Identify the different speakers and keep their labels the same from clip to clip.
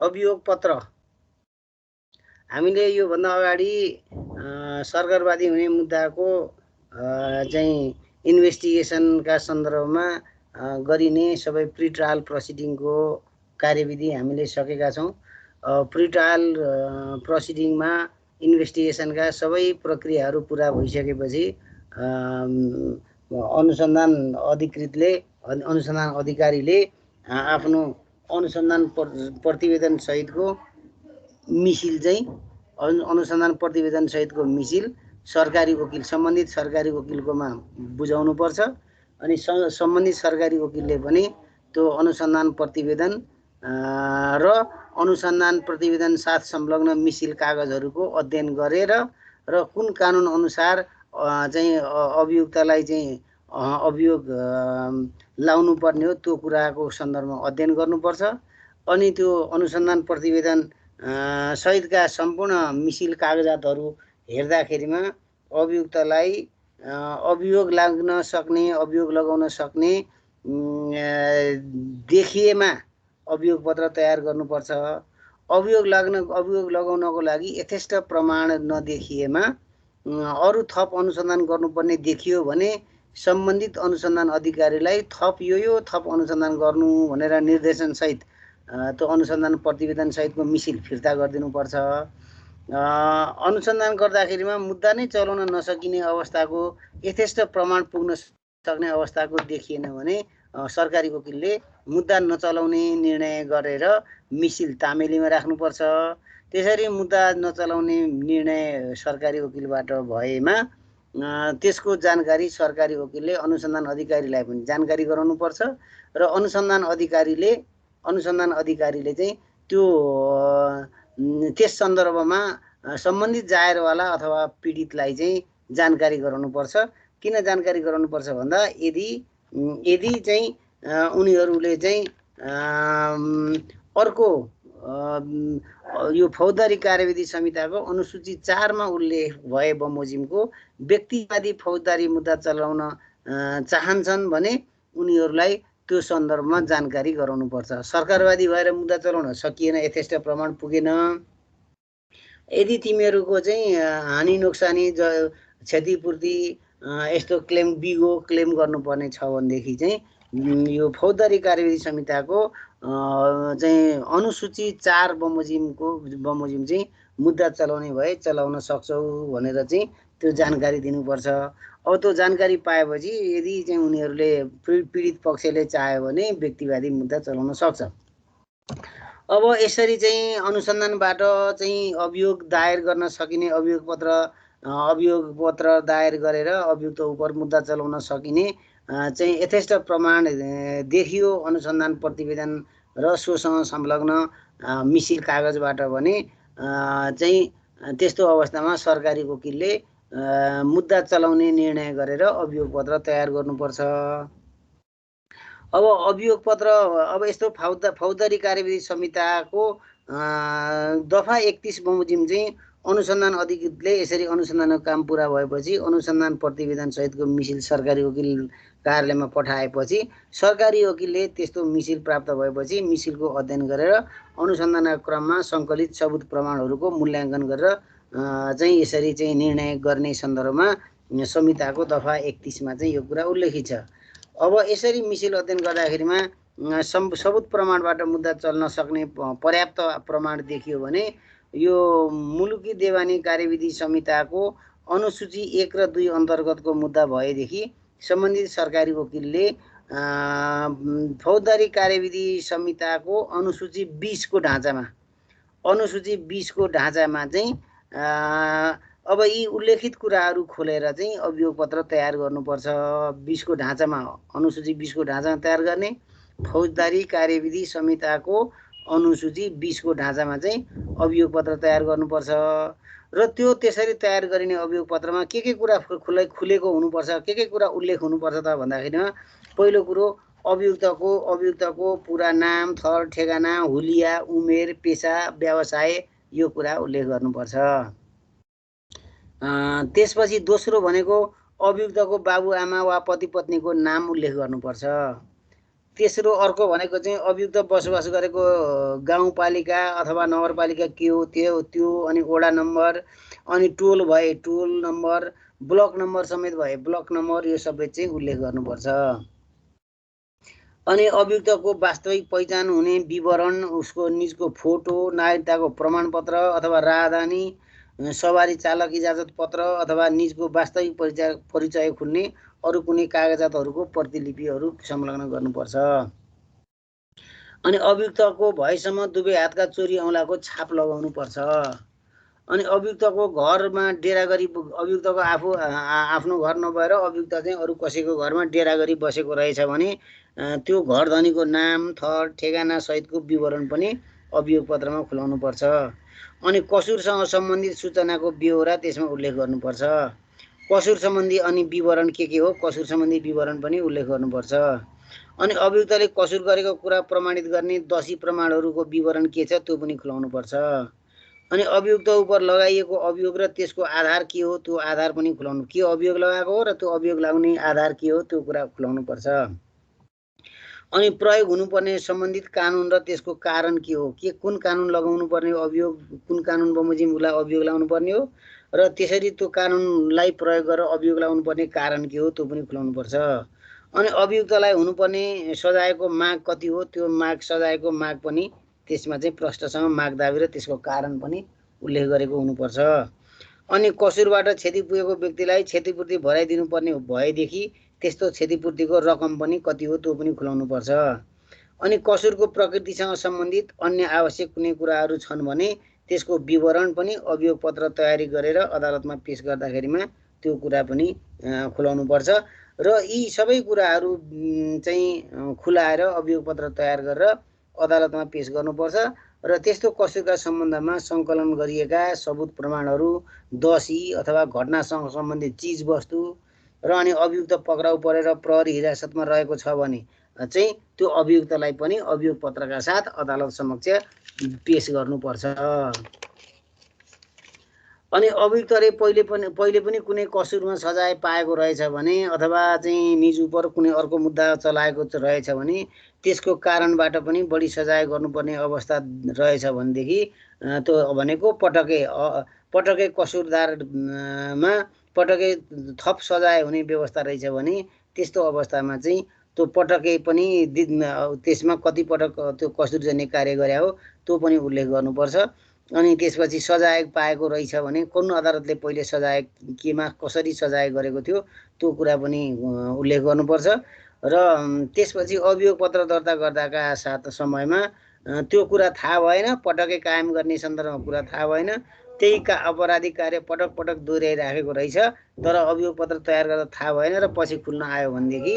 Speaker 1: अभियोग पत्र हामीले यो भन्दा अगाडि सरकारवादी हुने मुद्दाको चाहिँ इन्भेस्टिगेसनका सन्दर्भमा गरिने सबै प्री ट्रायल प्रोसिडिङको कार्यविधि हामीले सकेका छौं। प्री ट्रायल प्रोसिडिङमा इन्भेस्टिगेसनका सबै प्रक्रियाहरू पूरा भइसकेपछि अनुसन्धान अधिकारीले आफ्नो अनुसन्धान प्रतिवेदन सहितको मिसिल चाहिँ अनुसन्धान प्रतिवेदन सहितको मिसिल सरकारी वकिल सम्बन्धित सरकारी वकिलकोमा बुझाउनु पर्छ। अनि सम्बन्धित सरकारी वकिलले पनि त्यो अनुसन्धान प्रतिवेदन र अनुसन्धान प्रतिवेदन साथ संलग्न मिसिल कागजहरूको अध्ययन गरेर र कुन कानुन अनुसार चाहिँ अभियुक्तलाई चाहिँ अभियोग लाउनु पर्ने हो त्यो कुराको सन्दर्भमा अध्ययन गर्नुपर्छ। अनि त्यो अनुसन्धान प्रतिवेदन सहितका सम्पूर्ण मिसिल कागजातहरू हेर्दाखेरिमा अभियुक्तलाई अभियोग लाग्न सक्ने अभियोग लगाउन सक्ने देखिएमा अभियोग पत्र तयार गर्नुपर्छ। अभियोग लगाउनको लागि यथेष्ट प्रमाण नदेखिएमा अरु थप अनुसन्धान गर्नुपर्ने देखियो भने सम्बन्धित अनुसन्धान अधिकारीलाई थप यो थप अनुसन्धान गर्नु भनेर निर्देशन सहित त्यो अनुसन्धान प्रतिवेदन सहितको मिसिल फिर्ता गरिदिनुपर्छ। अनुसन्धान गर्दाखेरिमा मुद्दा नै चलाउन नसकिने अवस्थाको यथेष्ट प्रमाण पुग्न सक्ने अवस्थाको देखिएन भने सरकारी वकिलले मुद्दा नचलाउने निर्णय गरेर मिसिल तामेलीमा राख्नुपर्छ। त्यसरी मुद्दा नचलाउने निर्णय सरकारी वकिलबाट भएमा त्यसको जानकारी सरकारी वकिलले अनुसन्धान अधिकारीलाई पनि जानकारी गराउनुपर्छ र अनुसन्धान अधिकारीले चाहिँ त्यो त्यस सन्दर्भमा सम्बन्धित जायरवाला अथवा पीडितलाई चाहिँ जानकारी गराउनुपर्छ। किन जानकारी गराउनुपर्छ भन्दा यदि चाहिँ उनीहरूले चाहिँ अर्को यो फौजदारी कार्यविधि संहिताको अनुसूची 4 मा उल्लेख भए बमोजिमको व्यक्तिवादी फौजदारी मुद्दा चलाउन चाहन्छन् भने उनीहरूलाई त्यो सन्दर्भमा जानकारी गराउनुपर्छ। सरकारवादी भएर मुद्दा चलाउन सकिएन, यथेष्ट प्रमाण पुगेन, यदि तिमीहरूको चाहिँ हानि नोक्सानी क्षतिपूर्ति यस्तो क्लेम बिगो क्लेम गर्नुपर्ने छ भनेदेखि चाहिँ यो फौजदारी कार्यविधि संहिताको चाहिँ अनुसूची 4 बमोजिम चाहिँ मुद्दा चलाउने भए चलाउन सक्छौ भनेर चाहिँ त्यो जानकारी दिनुपर्छ। अब त्यो जानकारी पाएपछि यदि चाहिँ उनीहरूले पीडित पक्षले चाह्यो भने व्यक्तिवादी मुद्दा चलाउन सक्छ। अब यसरी चाहिँ अनुसन्धानबाट चाहिँ अभियोग दायर गर्न सकिने अभियोग पत्र दायर गरेर अभियुक्त उप मुद्दा चलाउन सकिने चाहिँ यथेष्ट प्रमाण देखियो अनुसन्धान प्रतिवेदन र सोसँग संलग्न मिसिल कागजबाट भने चाहिँ त्यस्तो अवस्थामा सरकारी वकिलले मुद्दा चलाउने निर्णय गरेर अभियोग पत्र तयार गर्नुपर्छ। अब अभियोग पत्र अब यस्तो फौजदारी कार्यविधि संहिताको दफा 31 बमोजिम चाहिँ अनुसन्धान अधिकृतले यसरी अनुसन्धानको काम पूरा भएपछि अनुसन्धान प्रतिवेदन सहितको मिसिल सरकारी वकिल कार्यालयमा पठाएपछि सरकारी वकिलले त्यस्तो मिसिल प्राप्त भएपछि मिसिलको अध्ययन गरेर अनुसन्धानका क्रममा सङ्कलित सबुत प्रमाणहरूको मूल्याङ्कन गरेर चाहिँ यसरी चाहिँ निर्णय गर्ने सन्दर्भमा संहिताको दफा 31 मा चाहिँ यो कुरा उल्लेखित छ। अब यसरी मिसिल अध्ययन गर्दाखेरिमा सबुत प्रमाणबाट मुद्दा चल्न सक्ने पर्याप्त प्रमाण देखियो भने यो मुलुकी देवानी कार्यविधि संहिताको अनुसूची 1 र 2 अन्तर्गतको मुद्दा भएदेखि सम्बन्धित सरकारी वकिलले फौजदारी कार्यविधि संहिताको अनुसूची 20 को ढाँचामा चाहिँ अब यी उल्लेखित कुराहरू खोलेर चाहिँ अभियोग पत्र तयार गर्नुपर्छ। 20 को ढाँचामा अनुसूची 20 को ढाँचामा तयार गर्ने फौजदारी कार्यविधि संहिताको अनुसूची 20 को ढाँचामा चाहिँ अभियोग पत्र तयार गर्नुपर्छ र त्यो त्यसरी तयार गरिने अभियोग पत्रमा के कुरा खुलेको हुनुपर्छ, के कुरा उल्लेख हुनुपर्छ त भन्दाखेरिमा पहिलो कुरो अभियुक्तको पुरा नाम, थर ठेगाना, हुलिया, उमेर, पेशा, व्यवसाय यो कुरा उल्लेख गर्नुपर्छ। त्यसपछि दोस्रो भनेको अभियुक्तको बाबुआमा वा पति पत्नीको नाम उल्लेख गर्नुपर्छ। तेस्रो अर्को भनेको चाहिँ अभियुक्त बसोबास गरेको गाउँपालिका अथवा नगरपालिका के हो त्यो अनि वडा नम्बर अनि टोल भए टोल नम्बर ब्लक नम्बर समेत भए ब्लक नम्बर यो सबै चाहिँ उल्लेख गर्नुपर्छ। अनि अभियुक्तको वास्तविक पहिचान हुने विवरण उसको निजको फोटो नागरिकताको प्रमाणपत्र अथवा राहदानी सवारी चालक इजाजत पत्र अथवा निजको वास्तविक परिचय खुल्ने अरू कुनै कागजातहरूको प्रतिलिपिहरू संलग्न गर्नुपर्छ। अनि अभियुक्तको भएसम्म दुवै हातका चोरी औँलाको छाप लगाउनुपर्छ। अनि अभियुक्तको घरमा डेरा गरी अभियुक्तको आफ्नो घर नभएर अभियुक्त चाहिँ अरू कसैको घरमा डेरा गरी बसेको रहेछ भने त्यो घर धनीको नाम थर ठेगाना सहितको विवरण पनि अभियोग पत्रमा खुलाउनुपर्छ। अनि कसुरसँग सम्बन्धित सूचनाको ब्यौरा त्यसमा उल्लेख गर्नुपर्छ। कसुर सम्बन्धी अनि विवरण के हो कसुर सम्बन्धी विवरण पनि उल्लेख गर्नुपर्छ। अनि अभियुक्तले कसुर गरेको कुरा प्रमाणित गर्ने दोषी प्रमाणहरूको विवरण के छ त्यो पनि खुलाउनुपर्छ। अनि अभियुक्त उप लगाइएको अभियोग र त्यसको आधार के हो त्यो आधार पनि खुलाउनु के अभियोग लगाएको हो र त्यो अभियोग लगाउने आधार के हो त्यो कुरा खुलाउनुपर्छ। अनि प्रयोग हुनुपर्ने सम्बन्धित कानुन र त्यसको कारण के हो के कुन कानुन लगाउनु पर्ने अभियोग कुन कानुन बमोजिम अभियोग लगाउनु पर्ने हो र त्यसरी त्यो कानुनलाई प्रयोग गरेर अभियोग लगाउनु पर्ने कारण के हो त्यो पनि खुलाउनुपर्छ। अनि अभियुक्तलाई हुनुपर्ने सजायको माग कति हो त्यो माग सजायको माग पनि त्यसमा चाहिँ प्रष्टसँग माग दाबी र त्यसको कारण पनि उल्लेख गरेको हुनुपर्छ। अनि कसुरबाट क्षति पुगेको व्यक्तिलाई क्षतिपूर्ति भराइदिनु पर्ने भएदेखि त्यस्तो क्षतिपूर्तिको रकम पनि कति हो त्यो पनि खुलाउनुपर्छ। अनि कसुरको प्रकृतिसँग सम्बन्धित अन्य आवश्यक कुनै कुराहरू छन् भने त्यसको विवरण पनि अभियोग पत्र तयारी गरेर अदालतमा पेश गर्दाखेरिमा त्यो कुरा पनि खुलाउनुपर्छ र यी सबै कुराहरू चाहिँ खुलाएर अभियोग पत्र तयार गरेर अदालतमा पेश गर्नुपर्छ र त्यस्तो कसुरका सम्बन्धमा सङ्कलन गरिएका सबुत प्रमाणहरू दोषी अथवा घटनासँग सम्बन्धित चिजवस्तु र अनि अभियुक्त पक्राउ परेर प्रहरी हिरासतमा रहेको छ भने चाहिँ त्यो अभियुक्तलाई पनि अभियोग पत्रका साथ अदालत समक्ष पेश गर्नुपर्छ। अनि अभियुक्तले पहिले पनि कुनै कसुरमा सजाय पाएको रहेछ भने अथवा चाहिँ निज उप कुनै अर्को मुद्दा चलाएको रहेछ भने त्यसको कारणबाट पनि बढी सजाय गर्नुपर्ने अवस्था रहेछ भनेदेखि त्यो भनेको पटकै कसुरदारमा पटकै थप सजाय हुने व्यवस्था रहेछ भने त्यस्तो अवस्थामा चाहिँ त्यो पटकै पनि त्यसमा कति पटक त्यो कसुरजन्य कार्य गरे हो त्यो पनि उल्लेख गर्नुपर्छ। अनि त्यसपछि सजाय पाएको रहेछ भने कुन अदालतले पहिले सजाय केमा कसरी सजाय गरेको थियो त्यो कुरा पनि उल्लेख गर्नुपर्छ र त्यसपछि अभियोग पत्र दर्ता गर्दाका साथ समयमा त्यो कुरा थाहा भएन पटकै कायम गर्ने सन्दर्भमा कुरा थाहा भएन त्यही अपराधिक कार्य पटक पटक दोहोऱ्याइराखेको रहेछ तर अभियोग पत्र तयार गर्दा थाहा भएन र पछि खुल्न आयो भनेदेखि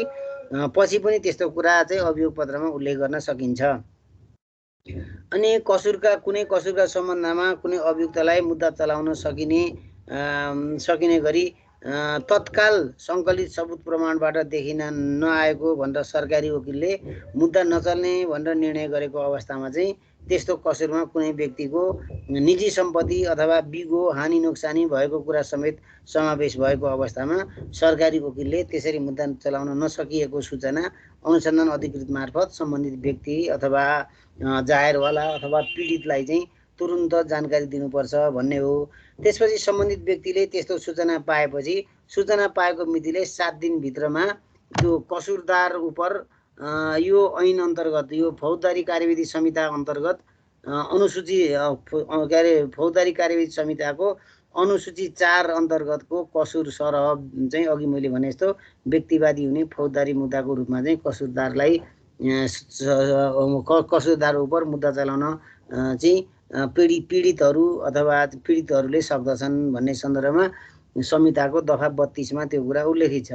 Speaker 1: पछि पनि त्यस्तो कुरा चाहिँ अभियोग पत्रमा उल्लेख गर्न सकिन्छ। अनि कुनै कसुरका सम्बन्धमा कुनै अभियुक्तलाई मुद्दा चलाउन सकिने गरी तत्काल सङ्कलित सबुत प्रमाणबाट देखिन नआएको भनेर सरकारी वकिलले मुद्दा नचल्ने भनेर निर्णय गरेको अवस्थामा चाहिँ त्यस्तो कसुरमा कुनै व्यक्तिको निजी सम्पत्ति अथवा बिगो हानि नोक्सानी भएको कुरा समेत समावेश भएको अवस्थामा सरकारी वकिलले त्यसरी मुद्दा चलाउन नसकिएको सूचना अनुसन्धान अधिकृत मार्फत सम्बन्धित व्यक्ति अथवा जाहेरवाला अथवा पीडितलाई चाहिँ तुरुन्त जानकारी दिनुपर्छ भन्ने हो। त्यसपछि सम्बन्धित व्यक्तिले त्यस्तो सूचना पाएपछि सूचना पाएको मितिले 7 दिनभित्रमा त्यो कसुरदार उप यो ऐन अन्तर्गत यो फौजदारी कार्यविधि संहिता अन्तर्गत अनुसूची फौजदारी कार्यविधि संहिताको अनुसूची 4 अन्तर्गतको कसुर सरह चाहिँ अघि मैले भने जस्तो व्यक्तिवादी हुने फौजदारी मुद्दाको रूपमा चाहिँ कसुरदारलाई कसुरदार उप मुद्दा चलाउन चाहिँ पीडितहरू अथवा पीडितहरूले सक्दछन् भन्ने सन्दर्भमा संहिताको दफा 32 मा त्यो कुरा उल्लेखित छ।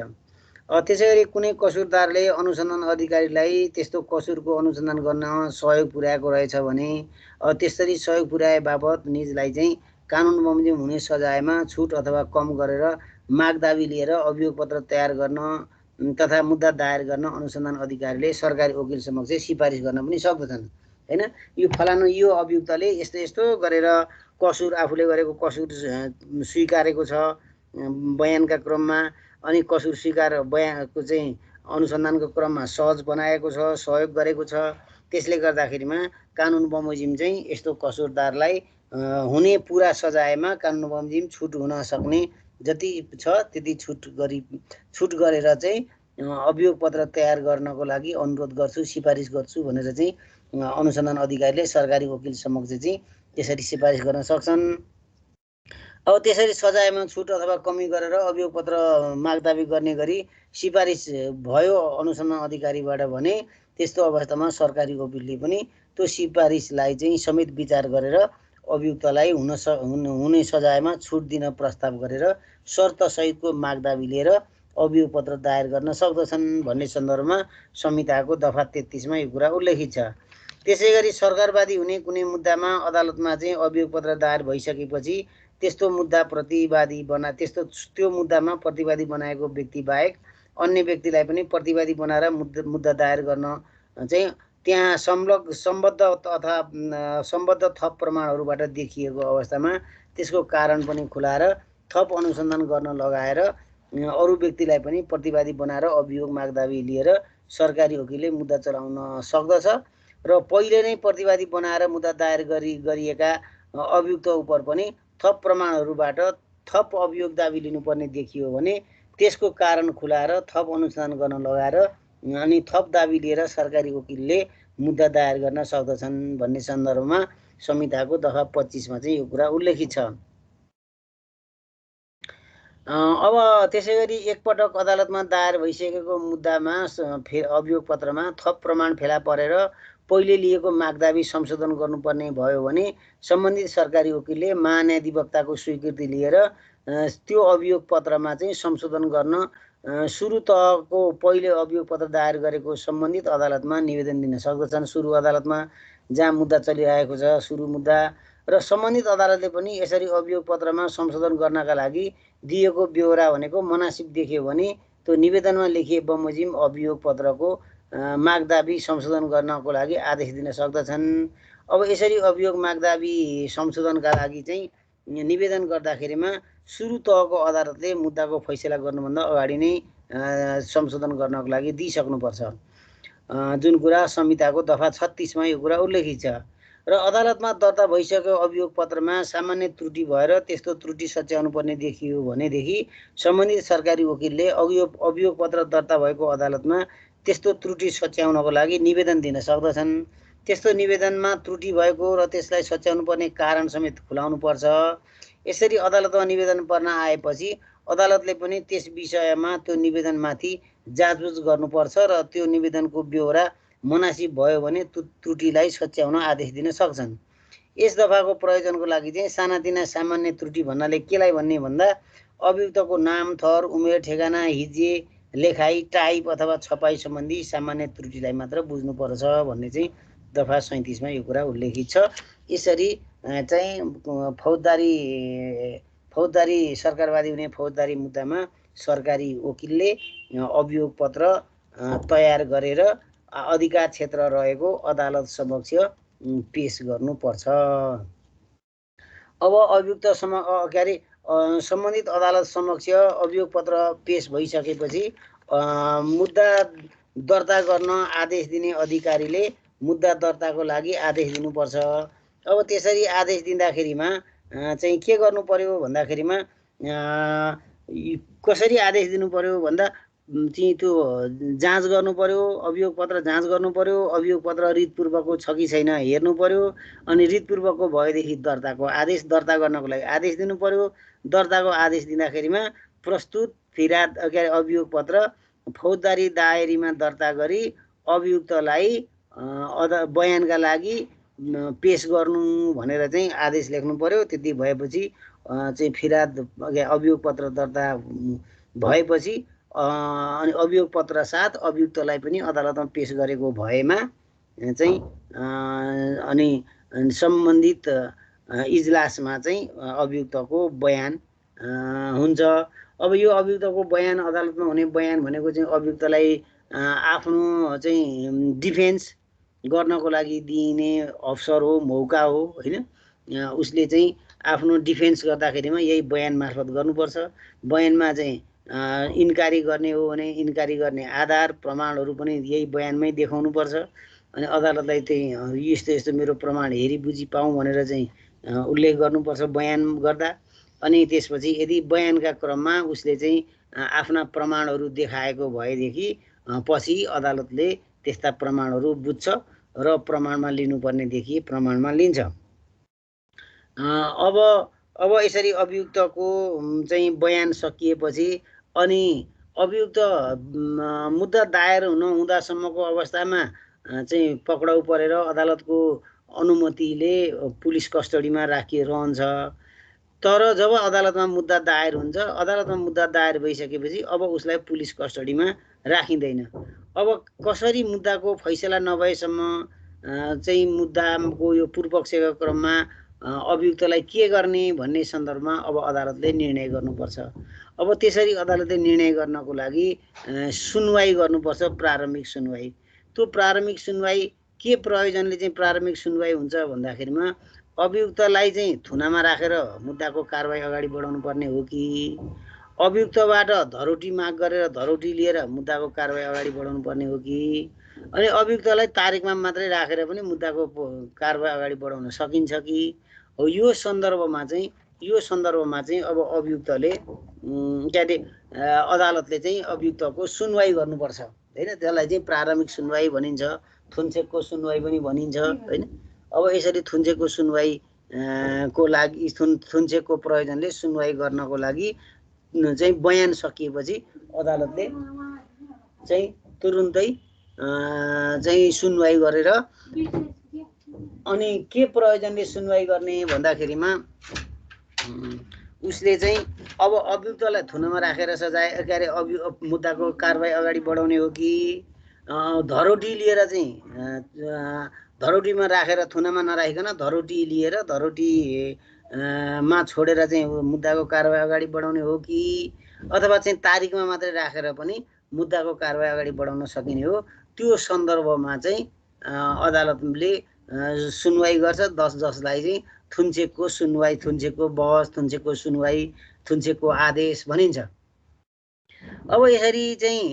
Speaker 1: त्यसैगरी कुनै कसुरदारले अनुसन्धान अधिकारीलाई त्यस्तो कसुरको अनुसन्धान गर्न सहयोग पुर्याएको रहेछ भने त्यसरी सहयोग पुर्याए बापत निजलाई चाहिँ कानुन बमोजिम हुने सजायमा छुट अथवा कम गरेर माग दाबी लिएर अभियोग पत्र तयार गर्न तथा मुद्दा दायर गर्न अनुसन्धान अधिकारीले सरकारी वकिल समक्ष सिफारिस गर्न पनि सक्दछन् हैन। यो फलानु यो अभियुक्तले यस्तो यस्तो गरेर कसुर आफूले गरेको कसुर स्वीकारेको छ बयानका क्रममा अनि कसुर स्वीकार बयानको चाहिँ अनुसन्धानको क्रममा सहज बनाएको छ, सहयोग गरेको छ। त्यसले गर्दाखेरिमा कानुन बमोजिम चाहिँ यस्तो कसुरदारलाई हुने पुरा सजायमा कानुन बमोजिम छुट हुन सक्ने जति छ त्यति छुट गरेर चाहिँ अभियोग पत्र तयार गर्नको लागि अनुरोध गर्छु, सिफारिस गर्छु भनेर चाहिँ अनुसन्धान अधिकारीले सरकारी वकिल समक्ष चाहिँ त्यसरी सिफारिस गर्न सक्छन्। अब त्यसरी सजायमा छुट अथवा कमी गरेर अभियोग पत्र मागदाबी गर्ने गरी सिफारिस भयो अनुसन्धान अधिकारीबाट भने त्यस्तो अवस्थामा सरकारी वकिलले पनि त्यो सिफारिसलाई चाहिँ समेत विचार गरेर अभियुक्तलाई हुने सजायमा छुट दिन प्रस्ताव गरेर शर्त सहितको मागदाबी लिएर अभियोग पत्र दायर गर्न सक्दछन् भन्ने सन्दर्भमा संहिताको दफा 33 मा यो कुरा उल्लेखित छ। त्यसै गरी सरकारवादी हुने कुनै मुद्दामा अदालतमा चाहिँ अभियोग पत्र दायर भइसकेपछि त्यो मुद्दामा प्रतिवादी बनाएको व्यक्ति बाहेक अन्य व्यक्तिलाई पनि प्रतिवादी बनाएर मुद्दा दायर गर्न चाहिँ त्यहाँ सम्बद्ध थप प्रमाणहरूबाट देखिएको अवस्थामा त्यसको कारण पनि खुलाएर थप अनुसन्धान गर्न लगाएर अरू व्यक्तिलाई पनि प्रतिवादी बनाएर अभियोग मागदाबी लिएर सरकारी वकिलले मुद्दा चलाउन सक्दछ र पहिले नै प्रतिवादी बनाएर मुद्दा दायर गरिएका अभियुक्त उप पनि थप प्रमाणहरूबाट थप अभियोग दाबी लिनुपर्ने देखियो भने त्यसको कारण खुलाएर थप अनुसन्धान गर्न लगाएर अनि थप दाबी लिएर सरकारी वकिलले मुद्दा दायर गर्न सक्दछन् भन्ने सन्दर्भमा संहिताको दफा 25 मा चाहिँ यो कुरा उल्लेखित छ। अब त्यसै गरी एकपटक अदालतमा दायर भइसकेको मुद्दामा अभियोग पत्रमा थप प्रमाण फेला परेर पहिले लिएको मागदाबी संशोधन गर्नुपर्ने भयो भने सम्बन्धित सरकारी वकिलले महान्यायाधिवक्ताको स्वीकृति लिएर त्यो अभियोग पत्रमा चाहिँ संशोधन गर्न सुरु तहको पहिले अभियोग पत्र दायर गरेको सम्बन्धित अदालतमा निवेदन दिन सक्दछन्। सुरु अदालतमा जहाँ मुद्दा चलिरहेको छ सुरु मुद्दा र सम्बन्धित अदालतले पनि यसरी अभियोग पत्रमा संशोधन गर्नका लागि दिएको ब्यौरा भनेको मुनासिब देख्यो भने त्यो निवेदनमा लेखिए बमोजिम अभियोग पत्रको मागदाबी संशोधन गर्नको लागि आदेश दिन सक्दछन्। अब यसरी अभियोग मागदाबी संशोधनका लागि चाहिँ निवेदन गर्दाखेरिमा सुरु तहको अदालतले मुद्दाको फैसला गर्नुभन्दा अगाडि नै संशोधन गर्नको लागि दिइसक्नुपर्छ, जुन कुरा संहिताको दफा 36 मा यो कुरा उल्लेखित छ। र अदालतमा दर्ता भइसकेको अभियोग पत्रमा सामान्य त्रुटि भएर त्यस्तो त्रुटि सच्याउनु पर्ने देखियो भनेदेखि सम्बन्धित सरकारी वकिलले अभियोग पत्र दर्ता भएको अदालतमा त्यस्तो त्रुटि सच्याउनको लागि निवेदन दिन सक्दछन्। त्यस्तो निवेदनमा त्रुटि भएको र त्यसलाई सच्याउनु पर्ने कारण समेत खुलाउनु पर्छ। यसरी अदालतमा निवेदन पर्न आएपछि अदालतले पनि त्यस विषयमा त्यो निवेदनमाथि जाँचबुझ गर्नुपर्छ र त्यो निवेदनको ब्यौरा मुनासिब भयो भने त्रुटिलाई सच्याउन आदेश दिन सक्छन्। यस दफाको प्रयोजनको लागि चाहिँ सानातिना सामान्य त्रुटि भन्नाले केलाई भन्ने भन्दा अभियुक्तको नाम, थर, उमेर, ठेगाना, हिज्जे, लेखाइ, टाइप अथवा छपाई सम्बन्धी सामान्य त्रुटिलाई मात्र बुझ्नुपर्छ भन्ने चाहिँ दफा 37 मा यो कुरा उल्लेखित छ। यसरी चाहिँ फौजदारी सरकारवादी हुने फौजदारी मुद्दामा सरकारी वकिलले अभियोग पत्र तयार गरेर अधिकार क्षेत्र रहेको अदालत समक्ष पेश गर्नुपर्छ। अब अभियुक्त सम्बन्धित अदालत समक्ष अभियोग पत्र पेश भइसकेपछि मुद्दा दर्ता गर्न आदेश दिने अधिकारीले मुद्दा दर्ताको लागि आदेश दिनुपर्छ। अब त्यसरी आदेश दिँदाखेरिमा चाहिँ के गर्नु पर्यो भन्दाखेरिमा कसरी आदेश दिनु पर्यो भन्दा चाहिँ त्यो जाँच गर्नु पर्यो, अभियोग पत्र जाँच गर्नु पर्यो, अभियोग पत्र रितपूर्वकको छ कि छैन हेर्नु पर्यो, अनि रितपूर्वकको भएदेखि दर्ताको आदेश दर्ता गर्नको लागि आदेश दिनु पर्यो। दर्ताको आदेश दिँदाखेरिमा प्रस्तुत फिराद अभियोग पत्र फौजदारी दायरीमा दर्ता गरी अभियुक्तलाई बयानका लागि पेश गर्नु भनेर चाहिँ आदेश लेख्नु पर्यो। त्यति भएपछि चाहिँ फिराद अभियोग पत्र दर्ता भएपछि अनि अभियोग पत्र साथ अभियुक्तलाई पनि अदालतमा पेश गरेको भएमा चाहिँ अनि सम्बन्धित इजलासमा चाहिँ अभियुक्तको बयान हुन्छ। अब यो अभियुक्तको बयान अदालतमा हुने बयान भनेको चाहिँ अभियुक्तलाई आफ्नो चाहिँ डिफेन्स गर्नको लागि दिइने अवसर हो, मौका हो हैन। उसले चाहिँ आफ्नो डिफेन्स गर्दाखेरिमा यही बयान मार्फत गर्नुपर्छ। बयानमा चाहिँ इन्कारी गर्ने हो भने इन्कारी गर्ने आधार प्रमाणहरू पनि यही बयानमै देखाउनुपर्छ। अनि अदालतलाई चाहिँ यस्तो यस्तो मेरो प्रमाण हेरी बुझी पाऊँ भनेर चाहिँ उल्लेख गर्नुपर्छ बयान गर्दा। अनि त्यसपछि यदि बयानका क्रममा उसले चाहिँ आफ्ना प्रमाणहरू देखाएको भएदेखि पछि अदालतले त्यस्ता प्रमाणहरू बुझ्छ र प्रमाणमा लिनुपर्ने देखि प्रमाणमा लिन्छ। अब यसरी अभियुक्तको चाहिँ बयान सकिएपछि अनि अभियुक्त मुद्दा दायर नहुँदासम्मको अवस्थामा चाहिँ पक्राउ परेर अदालतको अनुमतिले पुलिस कस्टडीमा राखिरहन्छ। तर जब अदालतमा मुद्दा दायर हुन्छ, अदालतमा मुद्दा दायर भइसकेपछि अब उसलाई पुलिस कस्टडीमा राखिँदैन। अब कसरी मुद्दाको फैसला नभएसम्म चाहिँ मुद्दाको यो पूर्वपक्षका क्रममा अभियुक्तलाई के गर्ने भन्ने सन्दर्भमा अब अदालतले निर्णय गर्नुपर्छ। अब त्यसरी अदालतले निर्णय गर्नको लागि सुनवाई गर्नुपर्छ, प्रारम्भिक सुनवाई। त्यो प्रारम्भिक सुनवाई के प्रयोजनले चाहिँ प्रारम्भिक सुनवाई हुन्छ भन्दाखेरिमा अभियुक्तलाई चाहिँ थुनामा राखेर मुद्दाको कारबाही अगाडि बढाउनु पर्ने हो कि अभियुक्तबाट धरोटी माग गरेर धरोटी लिएर मुद्दाको कारबाही अगाडि बढाउनु पर्ने हो कि अनि अभियुक्तलाई तारिकमा मात्रै राखेर पनि मुद्दाको कारबाही अगाडि बढाउन सकिन्छ कि हो। यो सन्दर्भमा चाहिँ अब अभियुक्तले अदालतले चाहिँ अभियुक्तको सुनवाई गर्नुपर्छ हैन। त्यसलाई चाहिँ प्रारम्भिक सुनवाई भनिन्छ, थुन्चेकको सुनवाई पनि भनिन्छ हैन। अब यसरी थुन्चेकको सुनवाई को लागि थुन्चेकको प्रयोजनले सुनवाई गर्नको लागि चाहिँ बयान सकिएपछि अदालतले चाहिँ तुरुन्तै चाहिँ सुनवाई गरेर अनि के प्रयोजनले सुनवाई गर्ने भन्दाखेरिमा उसले चाहिँ अब अभियुक्तलाई थुनामा राखेर सजाय के अरे मुद्दाको कारबाही अगाडि बढाउने हो कि धरोटी लिएर चाहिँ धरोटीमा राखेर थुनामा नराखिकन धरोटी लिएर धरोटीमा छोडेर चाहिँ मुद्दाको कारबाही अगाडि बढाउने हो कि अथवा चाहिँ तारिकमा मात्रै राखेर पनि मुद्दाको कारबाही अगाडि बढाउन सकिने हो। त्यो सन्दर्भमा चाहिँ अदालतले सुनवाई गर्छ। जसलाई चाहिँ थुन्चेकको सुनवाई, थुन्चेकको बहस, थुन्चेकको सुनवाई, थुन्चेकको आदेश भनिन्छ। अब यसरी चाहिँ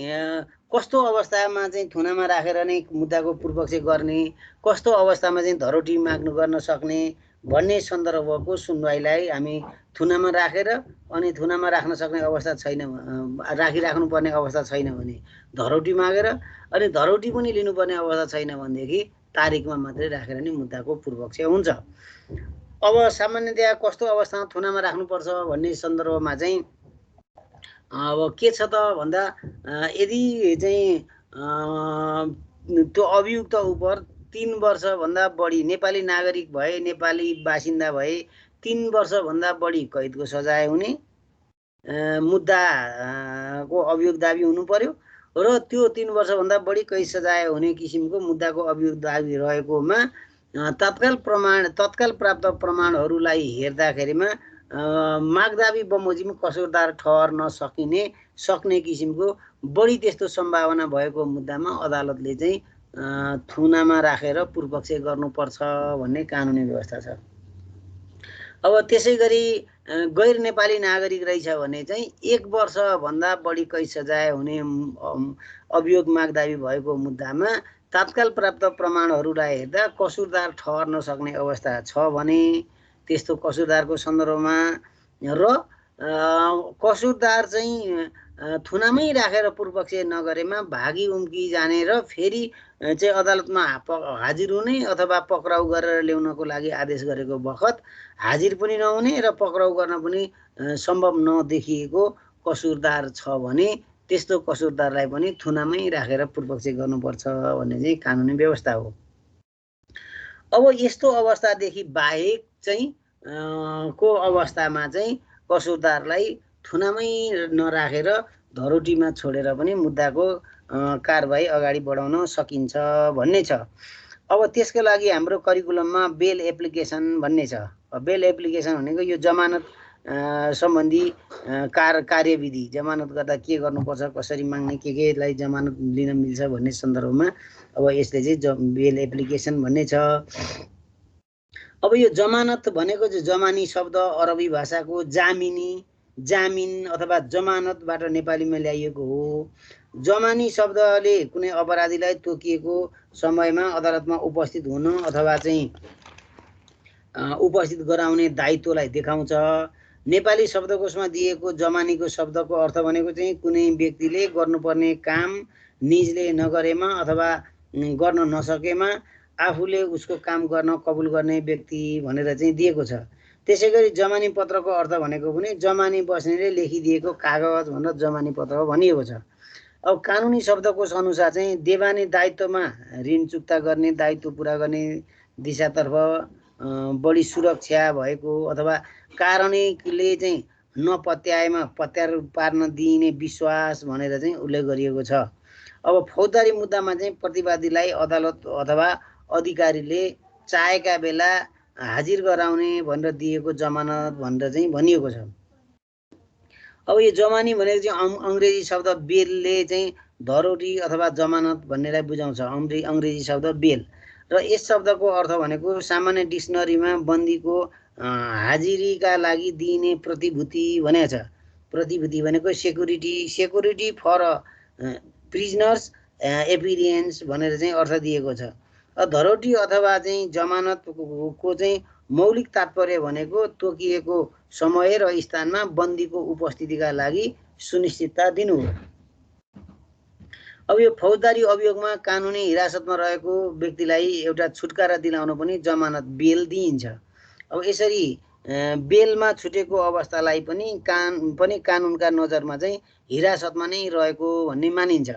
Speaker 1: कस्तो अवस्थामा चाहिँ थुनामा राखेर नै मुद्दाको पूर्वपक्ष गर्ने, कस्तो अवस्थामा चाहिँ धरोटी माग्नु गर्न सक्ने भन्ने सन्दर्भको सुनवाईलाई हामी थुनामा राखेर अनि थुनामा राख्न सक्ने अवस्था छैन, राखिराख्नुपर्ने अवस्था छैन भने धरोटी मागेर अनि धरोटी पनि लिनुपर्ने अवस्था छैन भनेदेखि तारिकमा मात्रै राखेर नै मुद्दाको पूर्वपक्ष हुन्छ। अब सामान्यतया कस्तो अवस्थामा थुनामा राख्नुपर्छ भन्ने सन्दर्भमा चाहिँ अब के छ त भन्दा यदि चाहिँ त्यो अभियुक्त उप 3 वर्षभन्दा बढी नेपाली नागरिक भए, नेपाली बासिन्दा भए 3 वर्षभन्दा बढी कैदको सजाय हुने मुद्दाको अभियोग दाबी हुनु पर्यो र त्यो 3 वर्षभन्दा बढी कैद सजाय हुने किसिमको मुद्दाको अभियोग दाबी रहेकोमा तत्काल प्राप्त प्रमाणहरूलाई हेर्दाखेरिमा मागदाबी बमोजिम कसुरदार ठहर्न सक्ने किसिमको बढी त्यस्तो सम्भावना भएको मुद्दामा अदालतले चाहिँ थुनामा राखेर पूर्वपक्ष गर्नुपर्छ भन्ने कानुनी व्यवस्था छ। अब त्यसै गरी गैर नेपाली नागरिक रहेछ भने चाहिँ 1 वर्षभन्दा बढी कैद सजाय हुने अभियोग मागदाबी भएको मुद्दामा तत्काल प्राप्त प्रमाणहरूलाई हेर्दा कसुरदार ठहर्न सक्ने अवस्था छ भने त्यस्तो कसुरदारको सन्दर्भमा र कसुरदार चाहिँ थुनामै राखेर पूर्वपक्ष नगरेमा भागी उम्की जाने र फेरि चाहिँ अदालतमा हाजिर हुने अथवा पक्राउ गरेर ल्याउनको लागि आदेश गरेको बखत हाजिर पनि नहुने र पक्राउ गर्न पनि सम्भव नदेखिएको कसुरदार छ भने त्यस्तो कसुरदारलाई पनि थुनामै राखेर पूर्वपक्ष गर्नुपर्छ भन्ने चाहिँ कानुनी व्यवस्था हो। अब यस्तो अवस्थादेखि बाहेक चाहिँ को अवस्थामा चाहिँ कसुरदारलाई थुनामै नराखेर धरोटीमा छोडेर पनि मुद्दाको कारबाही अगाडि बढाउन सकिन्छ भन्ने छ। अब त्यसको लागि हाम्रो करिकुलममा बेल एप्लिकेसन भन्ने छ। बेल एप्लिकेसन भनेको यो जमानत सम्बन्धी कार्यविधि, जमानत गर्दा के गर्नुपर्छ, कसरी माग्ने, केलाई जमानत लिन मिल्छ भन्ने सन्दर्भमा अब यसले चाहिँ बेल एप्लिकेसन भन्ने छ। अब यो जमानत भनेको चाहिँ जमानी शब्द अरबी भाषाको जामिनी जामिन अथवा जमानतबाट नेपालीमा ल्याइएको हो। जमानी शब्दले कुनै अपराधीलाई तोकिएको समयमा अदालतमा उपस्थित हुन अथवा चाहिँ उपस्थित गराउने दायित्वलाई देखाउँछ। नेपाली शब्दकोशमा दिएको जमानीको शब्दको अर्थ भनेको चाहिँ कुनै व्यक्तिले गर्नुपर्ने काम निजले नगरेमा अथवा गर्न नसकेमा आफूले उसको काम गर्न कबुल गर्ने व्यक्ति भनेर चाहिँ दिएको छ। त्यसै गरी जमानी पत्रको अर्थ भनेको पनि जमानी बस्नेले लेखिदिएको कागज भनेर जमानी पत्र भनिएको छ। अब कानुनी शब्दकोश अनुसार चाहिँ देवानी दायित्वमा ऋण चुक्ता गर्ने दायित्व पुरा गर्ने दिशातर्फ बढी सुरक्षा भएको अथवा कारणले चाहिँ नपत्याएमा पत्यार पार्न दिइने विश्वास भनेर चाहिँ उल्लेख गरिएको छ। अब फौजदारी मुद्दामा चाहिँ प्रतिवादीलाई अदालत अथवा अधिकारीले चाहेका बेला हाजिर गराउने भनेर दिएको जमानत भनेर चाहिँ भनिएको छ। अब यो जमानी भनेको चाहिँ अङ्ग्रेजी शब्द बेलले चाहिँ धरोटी अथवा जमानत भन्नेलाई बुझाउँछ। अङ्ग्रेजी शब्द बेल र यस शब्दको अर्थ भनेको सामान्य डिक्सनरीमा बन्दीको हाजिरीका लागि दिइने प्रतिभूति भनेको छ। प्रतिभूति भनेको सेक्युरिटी फर प्रिजनर्स एपिरियन्स भनेर चाहिँ अर्थ दिएको छ। धरोटी अथवा चाहिँ जमानतको चाहिँ मौलिक तात्पर्य भनेको तोकिएको समय र स्थानमा बन्दीको उपस्थितिका लागि सुनिश्चितता दिनु हो। अब यो फौजदारी अभियोगमा कानुनी हिरासतमा रहेको व्यक्तिलाई एउटा छुटकारा दिलाउन पनि जमानत बेल दिइन्छ। अब यसरी बेलमा छुटेको अवस्थालाई पनि कानुनका नजरमा चाहिँ हिरासतमा नै रहेको भन्ने मानिन्छ।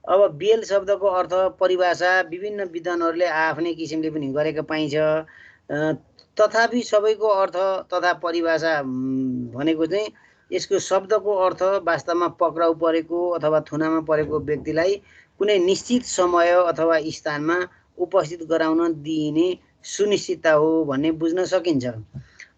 Speaker 1: अब बेल शब्दको अर्थ परिभाषा विभिन्न विद्वानहरूले आफ्नै किसिमले पनि गरेको पाइन्छ। तथापि सबैको अर्थ तथा परिभाषा भनेको चाहिँ यसको शब्दको अर्थ वास्तवमा पक्राउ परेको अथवा थुनामा परेको व्यक्तिलाई कुनै निश्चित समय अथवा स्थानमा उपस्थित गराउन दिइने सुनिश्चितता हो भन्ने बुझ्न सकिन्छ।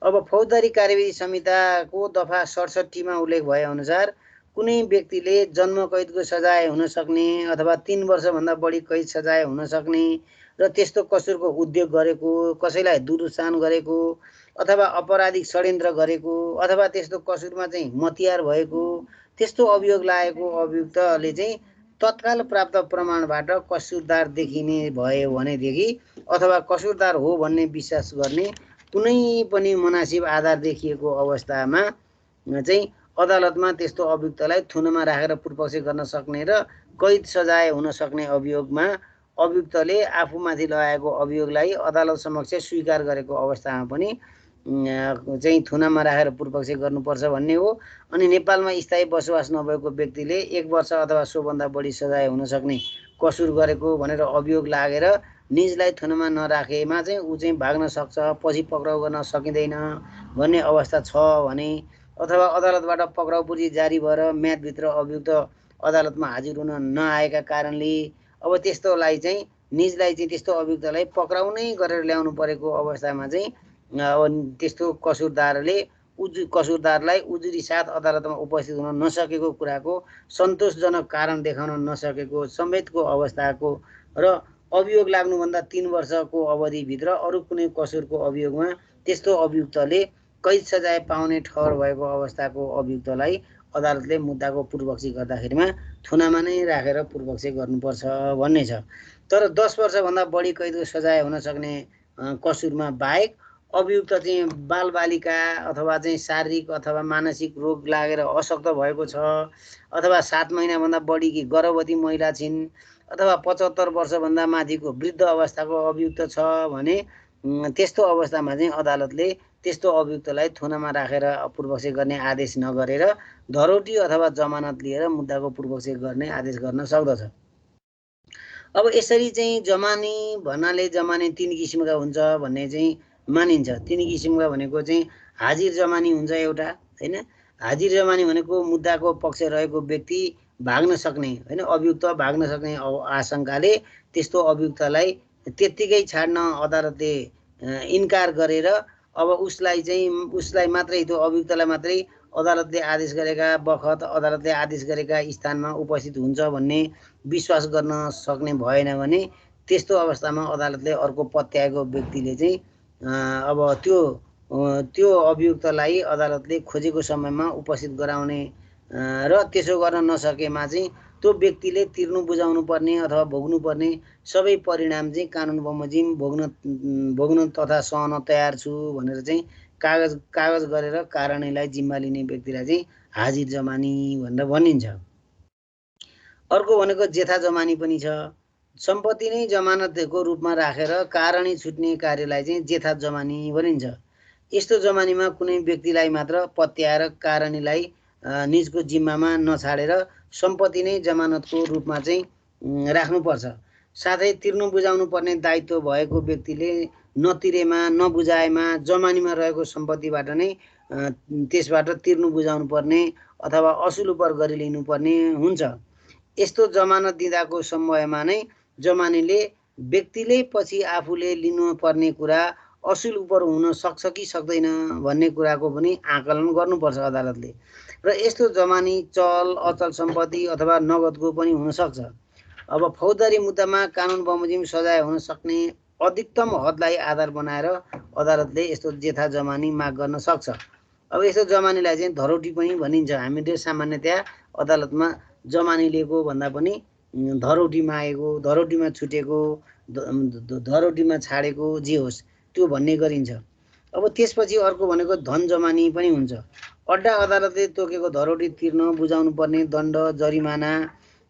Speaker 1: अब फौजदारी कार्यविधि संहिताको दफा 67 मा उल्लेख भए अनुसार कुनै व्यक्तिले जन्म कैदको सजाय हुन सक्ने अथवा 3 वर्षभन्दा बढी कैद सजाय हुन सक्ने र त्यस्तो कसुरको उद्योग गरेको, कसैलाई दुरुत्सान गरेको अथवा अपराधिक षड्यन्त्र गरेको अथवा त्यस्तो कसुरमा चाहिँ मतियार भएको त्यस्तो अभियोग लागेको अभियुक्तले चाहिँ तत्काल प्राप्त प्रमाणबाट कसुरदार देखिने भयो भनेदेखि अथवा कसुरदार हो भन्ने विश्वास गर्ने कुनै पनि मुनासिब आधार देखिएको अवस्थामा चाहिँ अदालतमा त्यस्तो अभियुक्तलाई थुनमा राखेर पूर्वपक्ष गर्न सक्ने र कैद सजाय हुन सक्ने अभियोगमा अभियुक्तले आफूमाथि लगाएको अभियोगलाई अदालत समक्ष स्वीकार गरेको अवस्थामा पनि चाहिँ थुनामा राखेर पूर्वपक्ष गर्नुपर्छ भन्ने हो। अनि नेपालमा स्थायी बसोबास नभएको व्यक्तिले 1 वर्ष अथवा सोभन्दा बढी सजाय हुन सक्ने कसुर गरेको भनेर अभियोग लागेर निजलाई थुनामा नराखेमा चाहिँ ऊ चाहिँ भाग्न सक्छ, पछि पक्राउ गर्न सकिँदैन भन्ने अवस्था छ भने अथवा अदालतबाट पक्राउ पूर्जी जारी भएर म्यादभित्र अभियुक्त अदालतमा हाजिर हुन नआएका कारणले अब त्यस्तोलाई चाहिँ निजलाई चाहिँ त्यस्तो अभियुक्तलाई पक्राउ नै गरेर ल्याउनु परेको अवस्थामा चाहिँ अब त्यस्तो कसुरदारलाई उजुरी साथ अदालतमा उपस्थित हुन नसकेको कुराको सन्तोषजनक कारण देखाउन नसकेको समेतको अवस्थाको र अभियोग लाग्नुभन्दा 3 वर्षको अवधिभित्र अरू कुनै कसुरको अभियोगमा त्यस्तो अभियुक्तले कैद सजाय पाउने ठहर भएको अवस्थाको अभियुक्तलाई अदालतले मुद्दाको पूर्वपक्षी गर्दाखेरिमा थुनामा नै राखेर पूर्वपक्ष गर्नुपर्छ भन्ने छ। तर 10 वर्षभन्दा बढी कैदको सजाय हुन सक्ने कसुरमा बाहेक अभियुक्त चाहिँ बालबालिका अथवा चाहिँ शारीरिक अथवा मानसिक रोग लागेर अशक्त भएको छ अथवा 7 महिनाभन्दा बढीकी गर्भवती महिला छिन् अथवा 75 वर्षभन्दा माथिको वृद्ध अवस्थाको अभियुक्त छ भने त्यस्तो अवस्थामा चाहिँ अदालतले त्यस्तो अभियुक्तलाई थुनामा राखेर पूर्वपक्ष गर्ने आदेश नगरेर धरोटी अथवा जमानत लिएर मुद्दाको पूर्वपक्ष गर्ने आदेश गर्न सक्दछ। अब यसरी चाहिँ जमानी भन्नाले जमानी 3 किसिमका हुन्छ भन्ने चाहिँ मानिन्छ। 3 किसिमका भनेको चाहिँ हाजिर जमानी हुन्छ एउटा, हैन। हाजिर जमानी भनेको मुद्दाको पक्ष रहेको व्यक्ति भाग्न सक्ने, हैन, अभियुक्त भाग्न सक्ने आशंकाले त्यस्तो अभियुक्तलाई त्यत्तिकै छाड्न अदालतले इन्कार गरेर अब उसलाई मात्रै त्यो अभियुक्तलाई मात्रै अदालतले आदेश गरेका बखत अदालतले आदेश गरेका स्थानमा उपस्थित हुन्छ भन्ने विश्वास गर्न सक्ने भएन भने त्यस्तो अवस्थामा अदालतले अर्को पत्याएको व्यक्तिले चाहिँ अब त्यो त्यो अभियुक्तलाई अदालतले खोजेको समयमा उपस्थित गराउने र त्यसो गर्न नसकेमा चाहिँ त्यो व्यक्तिले तिर्नु बुझाउनु पर्ने अथवा भोग्नु पर्ने सबै परिणाम चाहिँ कानुन बमोजिम भोग्न तथा सहन तयार छु भनेर चाहिँ कागज गरेर कारवाहीलाई जिम्मा लिने व्यक्तिलाई चाहिँ हाजिर जमानी भनेर भनिन्छ। अर्को भनेको जेठा जमानी पनि छ। सम्पत्ति नै जमानतको रूपमा राखेर कारवाही छुट्ने कार्यलाई चाहिँ जेठा जमानी भनिन्छ। यस्तो जमानीमा कुनै व्यक्तिलाई मात्र पत्याएर कारवाहीलाई निजको जिम्मामा नछाडेर सम्पत्ति नै जमानतको रूपमा चाहिँ राख्नुपर्छ। साथै तिर्नु बुझाउनु पर्ने दायित्व भएको व्यक्तिले नतिरेमा नबुझाएमा जमानीमा रहेको सम्पत्तिबाट नै त्यसबाट तिर्नु बुझाउनु पर्ने अथवा असुल उपर गरी लिनुपर्ने हुन्छ। यस्तो जमानत दिँदाको समयमा नै जमानीले व्यक्तिले पछि आफूले लिनुपर्ने कुरा असुल उपर हुन सक्छ कि सक्दैन भन्ने कुराको पनि आकलन गर्नुपर्छ अदालतले। र यस्तो जमानी चल अचल सम्पत्ति अथवा नगदको पनि हुन सक्छ। अब फौजदारी मुद्दामा कानुन बमोजिम सजाय हुन सक्ने अधिकतम हदलाई आधार बनाएर अदालतले यस्तो जेठा जमानी माग गर्न सक्छ। अब यस्तो जमानीलाई चाहिँ धरोटी पनि भनिन्छ। हामीले सामान्यतया अदालतमा जमानी लिएको भन्दा पनि धरोटी मागेको, धरोटीमा छुटेको, धरोटीमा छाडेको जे होस् त्यो भन्ने गरिन्छ। अब त्यसपछि अर्को भनेको धन जमानी पनि हुन्छ। अड्डा अदालतले तोकेको धरोटी तिर्न बुझाउनु पर्ने दण्ड, जरिमाना,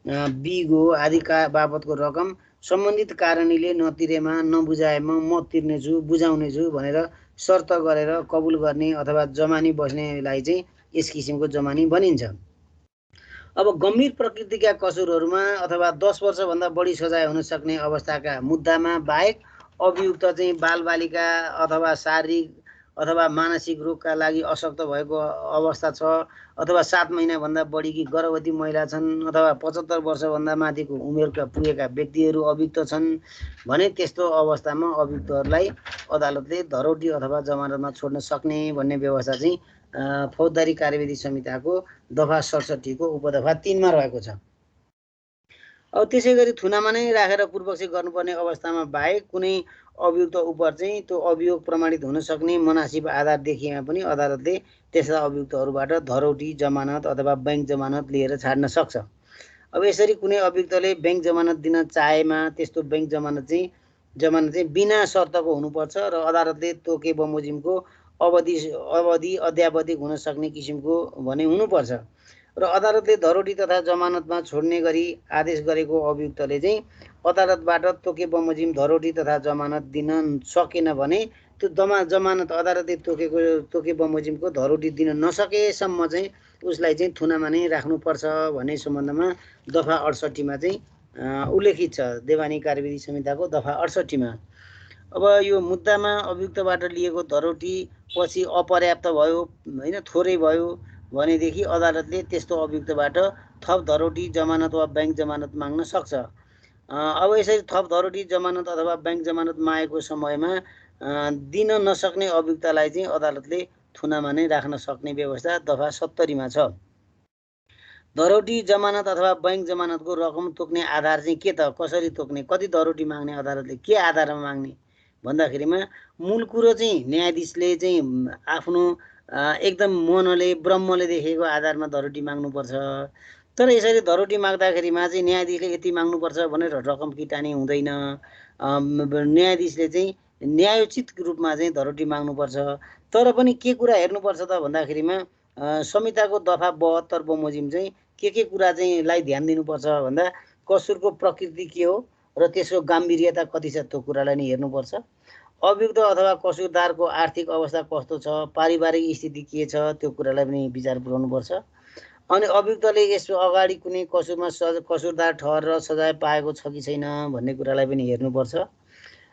Speaker 1: बिगो आदिका बापतको रकम सम्बन्धित कारवाहीले नतिरेमा नबुझाएमा म तिर्नेछु बुझाउनेछु भनेर शर्त गरेर कबुल गर्ने अथवा जमानी बस्नेलाई चाहिँ यस किसिमको जमानी भनिन्छ। अब गम्भीर प्रकृतिका कसुरहरूमा अथवा 10 वर्षभन्दा बढी सजाय हुन सक्ने अवस्थाका मुद्दामा बाहेक अभियुक्त चाहिँ बालबालिका अथवा शारीरिक अथवा मानसिक रोगका लागि अशक्त भएको अवस्था छ अथवा 7 महिनाभन्दा बढीकी गर्भवती महिला छन् अथवा 75 वर्षभन्दा माथिको उमेरका पुगेका व्यक्तिहरू अभियुक्त छन् भने त्यस्तो अवस्थामा अभियुक्तहरूलाई अदालतले धरोटी अथवा जमानतमा छोड्न सक्ने भन्ने व्यवस्था चाहिँ फौजदारी कार्यविधि संहिताको दफा 67 को उपदफा 3 मा रहेको छ। अब त्यसै गरी थुनामा नै राखेर पूर्वपक्ष गर्नुपर्ने अवस्थामा बाहेक कुनै अभियुक्त उप चाहिँ त्यो अभियोग प्रमाणित हुन सक्ने मनासिब आधार देखिएमा पनि अदालतले त्यस्ता अभियुक्तहरूबाट धरोटी जमानत अथवा बैंक जमानत लिएर छाड्न सक्छ। अब यसरी कुनै अभियुक्तले बैंक जमानत दिन चाहेमा त्यस्तो बैंक जमानत चाहिँ बिना शर्तको हुनुपर्छ र अदालतले तोके बमोजिमको अवधि अध्यावधिक हुन सक्ने किसिमको भने हुनुपर्छ। र अदालतले धरोटी तथा जमानतमा छोड्ने गरी आदेश गरेको अभियुक्तले चाहिँ अदालतबाट तोके बमोजिम धरोटी तथा जमानत दिन सकेन भने त्यो जमानत अदालतले तोके बमोजिमको धरोटी दिन नसकेसम्म चाहिँ उसलाई चाहिँ थुनामा नै राख्नुपर्छ भन्ने सम्बन्धमा दफा 68 मा चाहिँ उल्लेखित छ। देवानी कार्यविधि संहिताको दफा 68 मा। अब यो मुद्दामा अभियुक्तबाट लिएको धरोटी पछि अपर्याप्त भयो हैन थोरै भयो भनेदेखि अदालतले त्यस्तो अभियुक्तबाट थप धरोटी जमानत वा बैंक जमानत माग्न सक्छ। अब यसरी थप धरोटी जमानत अथवा बैंक जमानत मागेको समयमा दिन नसक्ने अभियुक्तलाई चाहिँ अदालतले थुनामा नै राख्न सक्ने व्यवस्था दफा 70 मा छ। धरोटी जमानत अथवा बैंक जमानतको रकम तोक्ने आधार चाहिँ के त कसरी तोक्ने कति धरोटी माग्ने अदालतले के आधारमा माग्ने भन्दाखेरिमा मूल कुरो चाहिँ न्यायाधीशले चाहिँ आफ्नो एकदम मनले ब्रह्मले देखेको आधारमा धरोटी माग्नुपर्छ। तर यसरी धरोटी माग्दाखेरिमा चाहिँ न्यायाधीशले यति माग्नुपर्छ भनेर रकम किटानी हुँदैन। न्यायाधीशले चाहिँ न्यायोचित रूपमा चाहिँ धरोटी माग्नुपर्छ। तर पनि के कुरा हेर्नुपर्छ त भन्दाखेरिमा संहिताको दफा 72 बमोजिम चाहिँ के कुरा चाहिँ लाई ध्यान दिनुपर्छ भन्दा कसुरको प्रकृति के हो र त्यसको गम्भीर्यता कति छ त्यो कुरालाई नै हेर्नुपर्छ। अभियुक्त अथवा कसुरदारको आर्थिक अवस्था कस्तो छ पारिवारिक स्थिति के छ त्यो कुरालाई पनि विचार पुर्याउनुपर्छ। अनि अभियुक्तले यस अगाडि कुनै कसुरमा कसुरदार ठहरेर सजाय पाएको छ कि छैन भन्ने कुरालाई पनि हेर्नुपर्छ।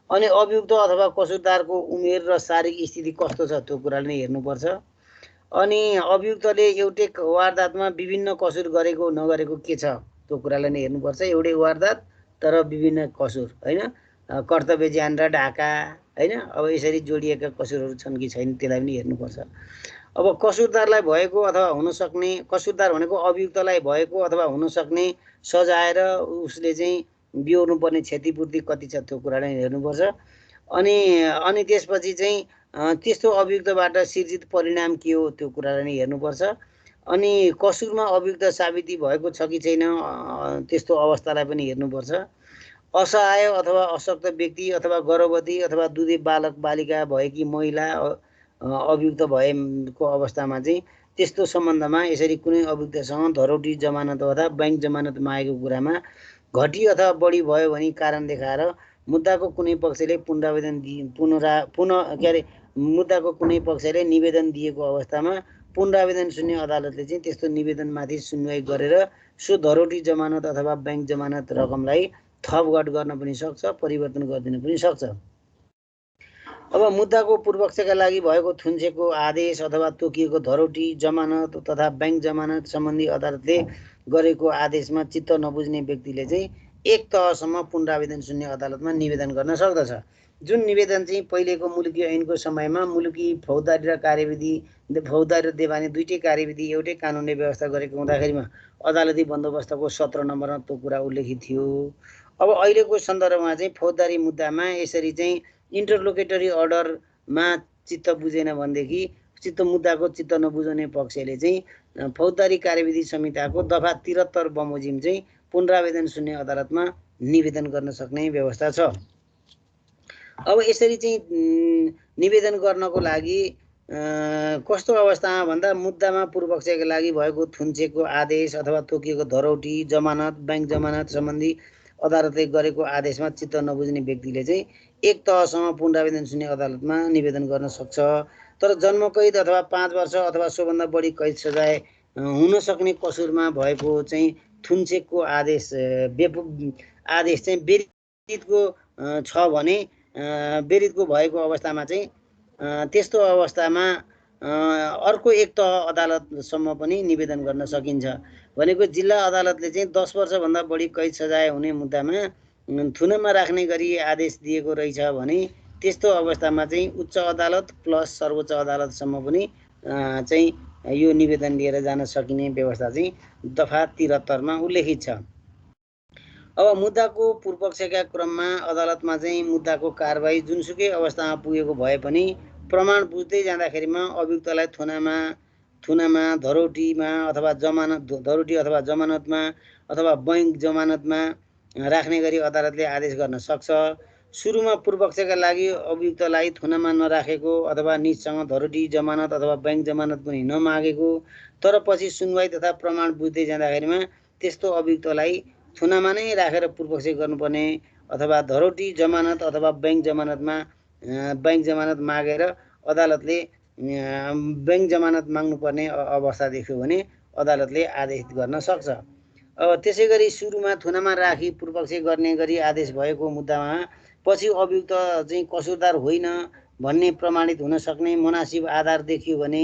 Speaker 1: अनि अभियुक्त अथवा कसुरदारको उमेर र शारीरिक स्थिति कस्तो छ त्यो कुरालाई नै हेर्नुपर्छ। अनि अभियुक्तले एउटै वारदातमा विभिन्न कसुर गरेको नगरेको के छ त्यो कुरालाई नै हेर्नुपर्छ। एउटै वारदात तर विभिन्न कसुर हैन कर्तव्य ज्यान र ढाका हैन अब यसरी जोडिएका कसुरहरू छन् कि छैन त्यसलाई पनि हेर्नुपर्छ। अब कसुरदारलाई भएको अथवा हुन सक्ने कसुरदार भनेको अभियुक्तलाई भएको अथवा हुन सक्ने सजाय र उसले चाहिँ बिहोर्नु पर्ने क्षतिपूर्ति कति छ त्यो कुरालाई हेर्नुपर्छ। अनि त्यसपछि चाहिँ त्यस्तो अभियुक्तबाट सिर्जित परिणाम के हो त्यो कुरालाई नै हेर्नुपर्छ। अनि कसुरमा अभियुक्त साबिती भएको छ कि छैन त्यस्तो अवस्थालाई पनि हेर्नुपर्छ। असहाय अथवा अशक्त व्यक्ति अथवा गर्भवती अथवा दुधे बालक बालिका भएकी महिला अभियुक्त भएको अवस्थामा चाहिँ त्यस्तो सम्बन्धमा यसरी कुनै अभियुक्तसँग धरोटी जमानत अथवा बैंक जमानत मागेको कुरामा घटी अथवा बढी भयो भने कारण देखाएर मुद्दाको कुनै पक्षले मुद्दाको कुनै पक्षले निवेदन दिएको अवस्थामा पुनरावेदन सुन्ने अदालतले चाहिँ त्यस्तो निवेदनमाथि सुनवाई गरेर सो धरोटी जमानत अथवा बैंक जमानत रकमलाई थपघट गर्न पनि सक्छ, परिवर्तन गरिदिन पनि सक्छ। अब मुद्दाको पूर्वपक्षका लागि भएको थुन्सेको आदेश अथवा तोकिएको धरोटी जमानत तथा बैंक जमानत सम्बन्धी अदालतले गरेको आदेशमा चित्त नबुझ्ने व्यक्तिले चाहिँ एक तहसम्म पुनरावेदन सुन्ने अदालतमा निवेदन गर्न सक्दछ। जुन निवेदन चाहिँ पहिलेको मुलुकी ऐनको समयमा मुलुकी फौजदारी र कार्यविधि फौजदारी र देवानी दुईटै कार्यविधि एउटै कानुनले व्यवस्था गरेको हुँदाखेरिमा अदालती बन्दोबस्तको 17 नम्बरमा त्यो कुरा उल्लेखित थियो। अब अहिलेको सन्दर्भमा चाहिँ फौजदारी मुद्दामा यसरी चाहिँ इन्टरलोकेटरी अर्डरमा चित्त बुझेन भनेदेखि मुद्दाको चित्त नबुझाउने पक्षले चाहिँ फौजदारी कार्यविधि संहिताको दफा 73 बमोजिम चाहिँ पुनरावेदन सुन्ने अदालतमा निवेदन गर्न सक्ने व्यवस्था छ। अब यसरी चाहिँ निवेदन गर्नको लागि कस्तो अवस्थामा भन्दा मुद्दामा पूर्वपक्षका लागि भएको थुन्सेको आदेश अथवा तोकिएको धरोटी जमानत बैंक जमानत सम्बन्धी अदालतले गरेको आदेशमा चित्त नबुझ्ने व्यक्तिले चाहिँ एक तहसम्म पुनरावेदन सुन्ने अदालतमा निवेदन गर्न सक्छ। तर जन्मकैद अथवा 5 वर्ष अथवा सोभन्दा बढी कैद सजाय हुन सक्ने कसुरमा भएको चाहिँ थुन्सेकको आदेश चाहिँ बेरितको छ भने बेरितको भएको अवस्थामा चाहिँ त्यस्तो अवस्थामा अर्को एक तह अदालतसम्म पनि निवेदन गर्न सकिन्छ। भनेको जिल्ला अदालतले चाहिँ 10 वर्षभन्दा बढी कैद सजाय हुने मुद्दामा थुनमा राख्ने गरी आदेश दिएको रहेछ भने त्यस्तो अवस्थामा चाहिँ उच्च अदालत प्लस सर्वोच्च अदालतसम्म पनि चाहिँ यो निवेदन लिएर जान सकिने व्यवस्था चाहिँ दफा 73 मा उल्लेखित छ। अब मुद्दाको पूर्वपक्षका क्रममा अदालतमा चाहिँ मुद्दाको कारबाही जुनसुकै अवस्थामा पुगेको भए पनि प्रमाण बुझ्दै जाँदाखेरिमा अभियुक्तलाई थुनामा धरोटीमा अथवा जमानतमा अथवा बैंक जमानतमा राख्ने गरी अदालतले आदेश गर्न सक्छ। सुरुमा पूर्वपक्षका लागि अभियुक्तलाई थुनामा नराखेको अथवा निजसँग धरोटी जमानत अथवा बैंक जमानत पनि नमागेको तर पछि सुनवाई तथा प्रमाण बुझ्दै जाँदाखेरिमा त्यस्तो अभियुक्तलाई थुनामा नै राखेर पूर्वपक्ष गर्नुपर्ने अथवा धरोटी जमानत अथवा बैंक जमानत मागेर अदालतले बैंक जमानत माग्नुपर्ने अवस्था देख्यो भने अदालतले आदेश गर्न सक्छ। अब त्यसै गरी सुरुमा थुनामा राखी पूर्वपक्ष गर्ने गरी आदेश भएको मुद्दामा पछि अभियुक्त चाहिँ कसुरदार होइन भन्ने प्रमाणित हुन सक्ने मुनासिब आधार देखियो भने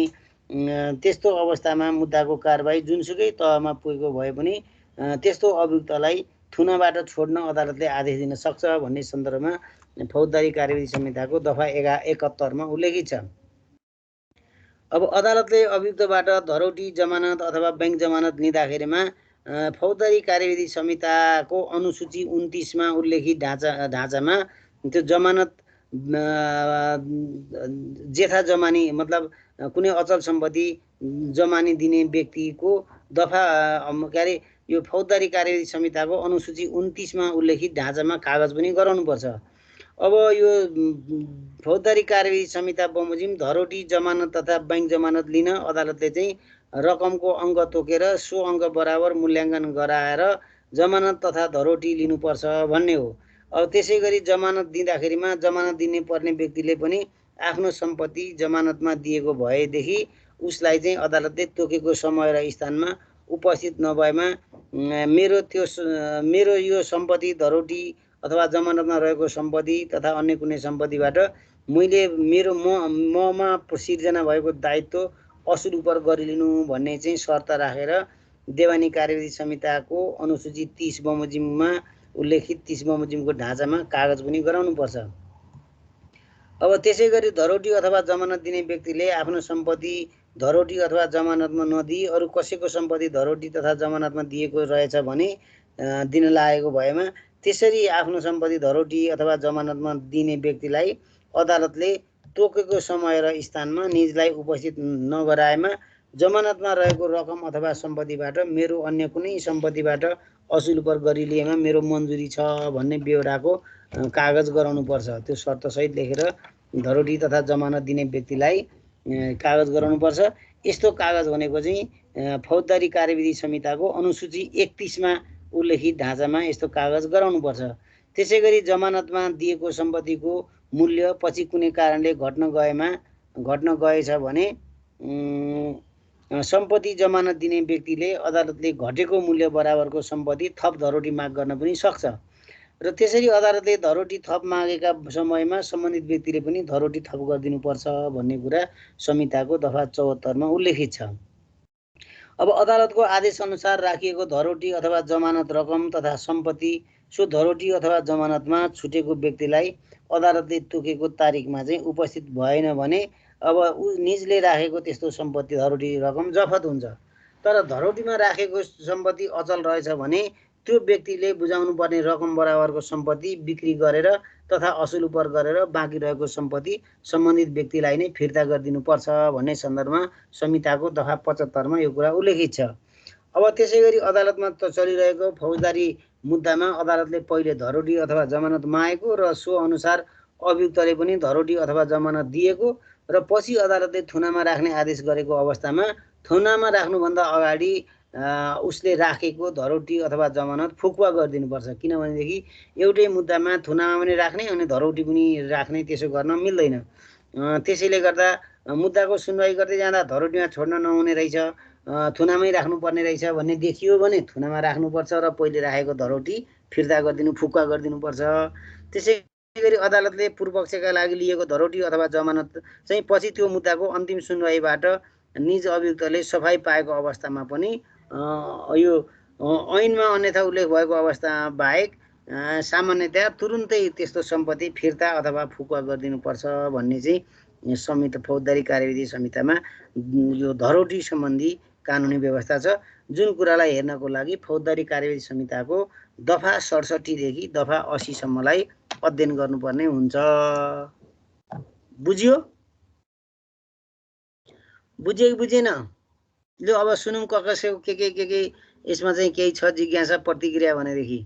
Speaker 1: त्यस्तो अवस्थामा मुद्दाको कारबाही जुनसुकै तहमा पुगेको भए पनि त्यस्तो अभियुक्तलाई थुनाबाट छोड्न अदालतले आदेश दिन सक्छ भन्ने सन्दर्भमा फौजदारी कार्यविधि संहिताको दफा 71 मा उल्लेखित छ। अब अदालतले अभियुक्तबाट धरोटी जमानत अथवा बैंक जमानत लिँदाखेरिमा फौजदारी कार्यविधि संहिताको अनुसूची 29 मा उल्लेखित ढाँचामा त्यो जमानत जेठा जमानी मतलब कुनै अचल सम्पत्ति जमानी दिने व्यक्तिको दफा यो फौजदारी कार्यविधि संहिताको अनुसूची 29 मा उल्लेखित ढाँचामा कागज पनि गराउनुपर्छ। अब यो फौजदारी कार्यविधि संहिता बमोजिम धरोटी जमानत तथा बैंक जमानत लिन अदालतले चाहिँ रकमको अङ्क तोकेर सो अङ्क बराबर मूल्याङ्कन गराएर जमानत तथा धरोटी लिनुपर्छ भन्ने हो। अब त्यसै गरी जमानत दिँदाखेरिमा जमानत दिने पर्ने व्यक्तिले पनि आफ्नो सम्पत्ति जमानतमा दिएको भएदेखि उसलाई चाहिँ अदालतले तोकेको समय र स्थानमा उपस्थित नभएमा मेरो यो सम्पत्ति धरोटी अथवा जमानतमा रहेको सम्पत्ति तथा अन्य कुनै सम्पत्तिबाट मैले ममा सिर्जना भएको दायित्व असुल उपर गरिलिनु भन्ने चाहिँ शर्त राखेर देवानी कार्यविधि संहिताको अनुसूची 30 बमोजिममा उल्लेखित 30 बमोजिमको ढाँचामा कागज पनि गराउनुपर्छ। अब त्यसै गरी धरोटी अथवा जमानत दिने व्यक्तिले आफ्नो सम्पत्ति धरोटी अथवा जमानतमा नदिई अरू कसैको सम्पत्ति धरोटी तथा जमानतमा दिएको रहेछ भने दिन लागेको भएमा त्यसरी आफ्नो सम्पत्ति धरोटी अथवा जमानतमा दिने व्यक्तिलाई अदालतले तोकेको समय र स्थानमा निजलाई उपस्थित नगराएमा जमानतमा रहेको रकम अथवा सम्पत्तिबाट मेरो अन्य कुनै सम्पत्तिबाट असुल पर गरिलिएमा मेरो मन्जुरी छ भन्ने बेहोराको कागज गराउनुपर्छ। त्यो शर्तसहित लेखेर धरोटी तथा जमानत दिने व्यक्तिलाई कागज गराउनुपर्छ। यस्तो कागज भनेको चाहिँ फौजदारी कार्यविधि संहिताको अनुसूची 31मा उल्लेखित ढाँचामा यस्तो कागज गराउनुपर्छ। त्यसै गरी जमानतमा दिएको सम्पत्तिको मूल्य पछि कुनै कारणले घट्न गएछ भने सम्पत्ति जमानत दिने व्यक्तिले अदालतले घटेको मूल्य बराबरको सम्पत्ति थप धरोटी माग गर्न पनि सक्छ र त्यसरी अदालतले धरोटी थप मागेका समयमा सम्बन्धित व्यक्तिले पनि धरोटी थप गरिदिनुपर्छ भन्ने कुरा संहिताको दफा 74 मा उल्लेखित छ। अब अदालतको आदेश अनुसार राखिएको धरोटी अथवा जमानत रकम तथा सम्पत्ति सो धरोटी अथवा जमानतमा छुटेको व्यक्तिलाई अदालतले तोकेको तारिकमा चाहिँ उपस्थित भएन भने अब निजले राखेको त्यस्तो सम्पत्ति धरोटी रकम जफत हुन्छ। तर धरोटीमा राखेको सम्पत्ति अचल रहेछ भने त्यो व्यक्तिले बुझाउनु पर्ने रकम बराबरको सम्पत्ति बिक्री गरेर तथा असुल उपर गरेर बाँकी रहेको सम्पत्ति सम्बन्धित व्यक्तिलाई नै फिर्ता गरिदिनुपर्छ भन्ने सन्दर्भमा संहिताको दफा 75 मा यो कुरा उल्लेखित छ। अब त्यसै गरी अदालतमा चलिरहेको फौजदारी मुद्दामा अदालतले पहिले धरोटी अथवा जमानत मागेको र सो अनुसार अभियुक्तले पनि धरोटी अथवा जमानत दिएको र पछि अदालतले थुनामा राख्ने आदेश गरेको अवस्थामा थुनामा राख्नुभन्दा अगाडि उसले राखेको धरोटी अथवा जमानत फुकुवा गरिदिनुपर्छ। किनभनेदेखि एउटै मुद्दामा थुनामा पनि राख्ने अनि धरोटी पनि राख्ने त्यसो गर्न मिल्दैन। त्यसैले गर्दा मुद्दाको सुनवाई गर्दै जाँदा धरोटीमा छोड्न नहुने रहेछ, थुनामै राख्नुपर्ने रहेछ भन्ने देखियो भने थुनामा राख्नुपर्छ र पहिले राखेको धरोटी फिर्ता गरिदिनु फुकुवा गरिदिनुपर्छ। त्यसै गरी अदालतले पूर्वपक्षका लागि लिएको धरोटी अथवा जमानत चाहिँ पछि त्यो मुद्दाको अन्तिम सुनवाईबाट निज अभियुक्तले सफाई पाएको अवस्थामा पनि यो ऐनमा अन्यथा उल्लेख भएको अवस्था बाहेक सामान्यतया तुरुन्तै त्यस्तो सम्पत्ति फिर्ता अथवा फुकुवा गरिदिनुपर्छ भन्ने चाहिँ संहिता फौजदारी कार्यविधि संहितामा यो धरोटी सम्बन्धी कानुनी व्यवस्था छ। जुन कुरालाई हेर्नको लागि फौजदारी कार्यविधि संहिताको दफा 67 देखि दफा 80 सम्मलाई अध्ययन गर्नुपर्ने हुन्छ। बुझ्यो? बुझ्यो कि बुझेन? ल अब सुनौँ कसैको के यसमा चाहिँ केही छ जिज्ञासा प्रतिक्रिया भनेदेखि।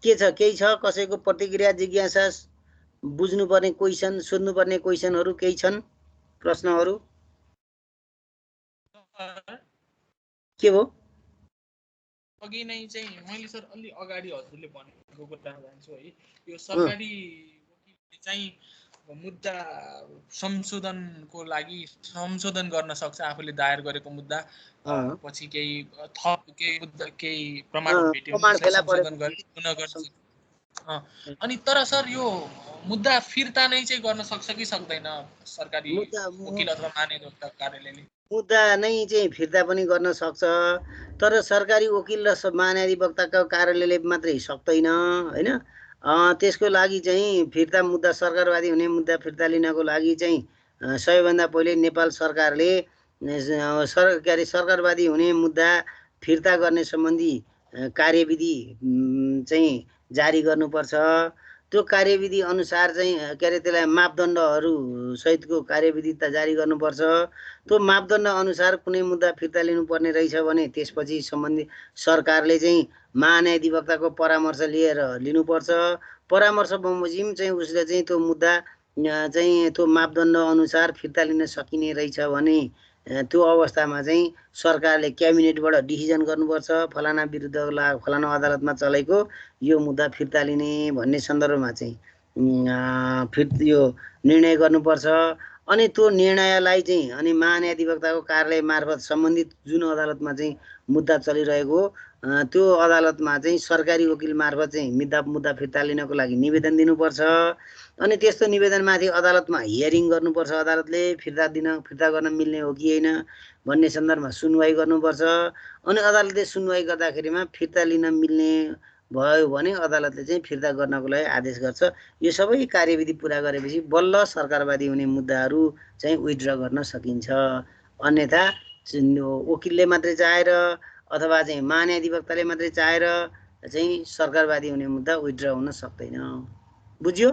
Speaker 1: के छ? केही छ कसैको प्रतिक्रिया जिज्ञासा, बुझ्नुपर्ने क्वेसन, सोध्नुपर्ने क्वेसनहरू केही छन्? प्रश्नहरू के हो?
Speaker 2: अघि नै चाहिँ मैले सर अलि अगाडि हजुरले भनेको कुरा जान्छु है, यो सरकारी वकिलले चाहिँ मुद्दा संशोधनको लागि संशोधन गर्न सक्छ आफूले दायर गरेको मुद्दा, पछि केही थप केही प्रमाण भेट्यो भने संशोधन गरी पुनः गर्न सक्छ। अनि तर सर यो मुद्दा फिर्ता नै चाहिँ गर्न सक्छ कि सक्दैन सरकारी वकिल अथवा महाधिवक्ता कार्यालयले?
Speaker 1: मुद्दा नै चाहिँ फिर्ता पनि गर्न सक्छ, तर सरकारी वकिल र महाधिवक्ताको कार्यालयले मात्रै सक्दैन हैन। त्यसको लागि चाहिँ फिर्ता मुद्दा सरकारवादी हुने मुद्दा फिर्ता लिनको लागि चाहिँ सबैभन्दा पहिले नेपाल सरकारले सरकारवादी हुने मुद्दा फिर्ता गर्ने सम्बन्धी कार्यविधि चाहिँ जारी गर्नुपर्छ। त्यो कार्यविधि अनुसार चाहिँ के अरे त्यसलाई मापदण्डहरू सहितको कार्यविधि जारी गर्नुपर्छ। त्यो मापदण्ड अनुसार कुनै मुद्दा फिर्ता लिनुपर्ने रहेछ भने त्यसपछि सम्बन्धित सरकारले चाहिँ महाधिवक्ताको परामर्श लिएर लिनुपर्छ। परामर्श बमोजिम चाहिँ उसले चाहिँ त्यो मुद्दा चाहिँ त्यो मापदण्ड अनुसार फिर्ता लिन सकिने रहेछ भने त्यो अवस्थामा चाहिँ सरकारले क्याबिनेटबाट डिसिजन गर्नुपर्छ, फलाना विरुद्ध फलाना अदालतमा चलेको यो मुद्दा फिर्ता लिने भन्ने सन्दर्भमा चाहिँ यो निर्णय गर्नुपर्छ। अनि त्यो निर्णयलाई चाहिँ अनि महाधिवक्ताको कार्यालय मार्फत सम्बन्धित जुन अदालतमा चाहिँ मुद्दा चलिरहेको त्यो अदालतमा चाहिँ सरकारी वकिल मार्फत चाहिँ मुद्दा फिर्ता लिनको लागि निवेदन दिनुपर्छ। अनि त्यस्तो निवेदनमाथि अदालतमा हियरिङ गर्नुपर्छ। अदालतले फिर्ता गर्न मिल्ने हो कि होइन भन्ने सन्दर्भमा सुनवाई गर्नुपर्छ। अनि अदालतले सुनवाई गर्दाखेरिमा फिर्ता लिन मिल्ने भयो भने अदालतले चाहिँ फिर्ता गर्नको लागि आदेश गर्छ। यो सबै कार्यविधि पुरा गरेपछि बल्ल सरकारवादी हुने मुद्दाहरू चाहिँ विथड्र गर्न सकिन्छ। अन्यथा वकिलले मात्रै चाहेर अथवा चाहिँ महाधिवक्ताले मात्रै चाहेर चाहिँ सरकारवादी हुने मुद्दा विथड्र हुन सक्दैन। बुझ्यो?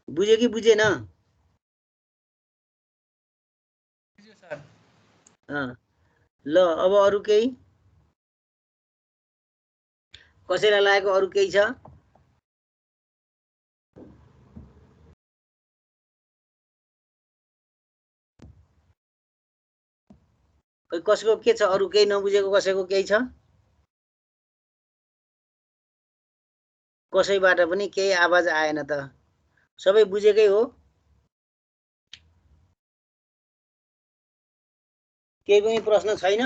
Speaker 1: बुझ्यो कि बुझेन? ल अब अरु केही कसैलाई लागेको अरु केही छ? कसैको के छ? अरु केही नबुझेको कसैको केही छ? कसैबाट पनि केही आवाज आएन त। सबै बुझेकै हो? केही पनि प्रश्न छैन?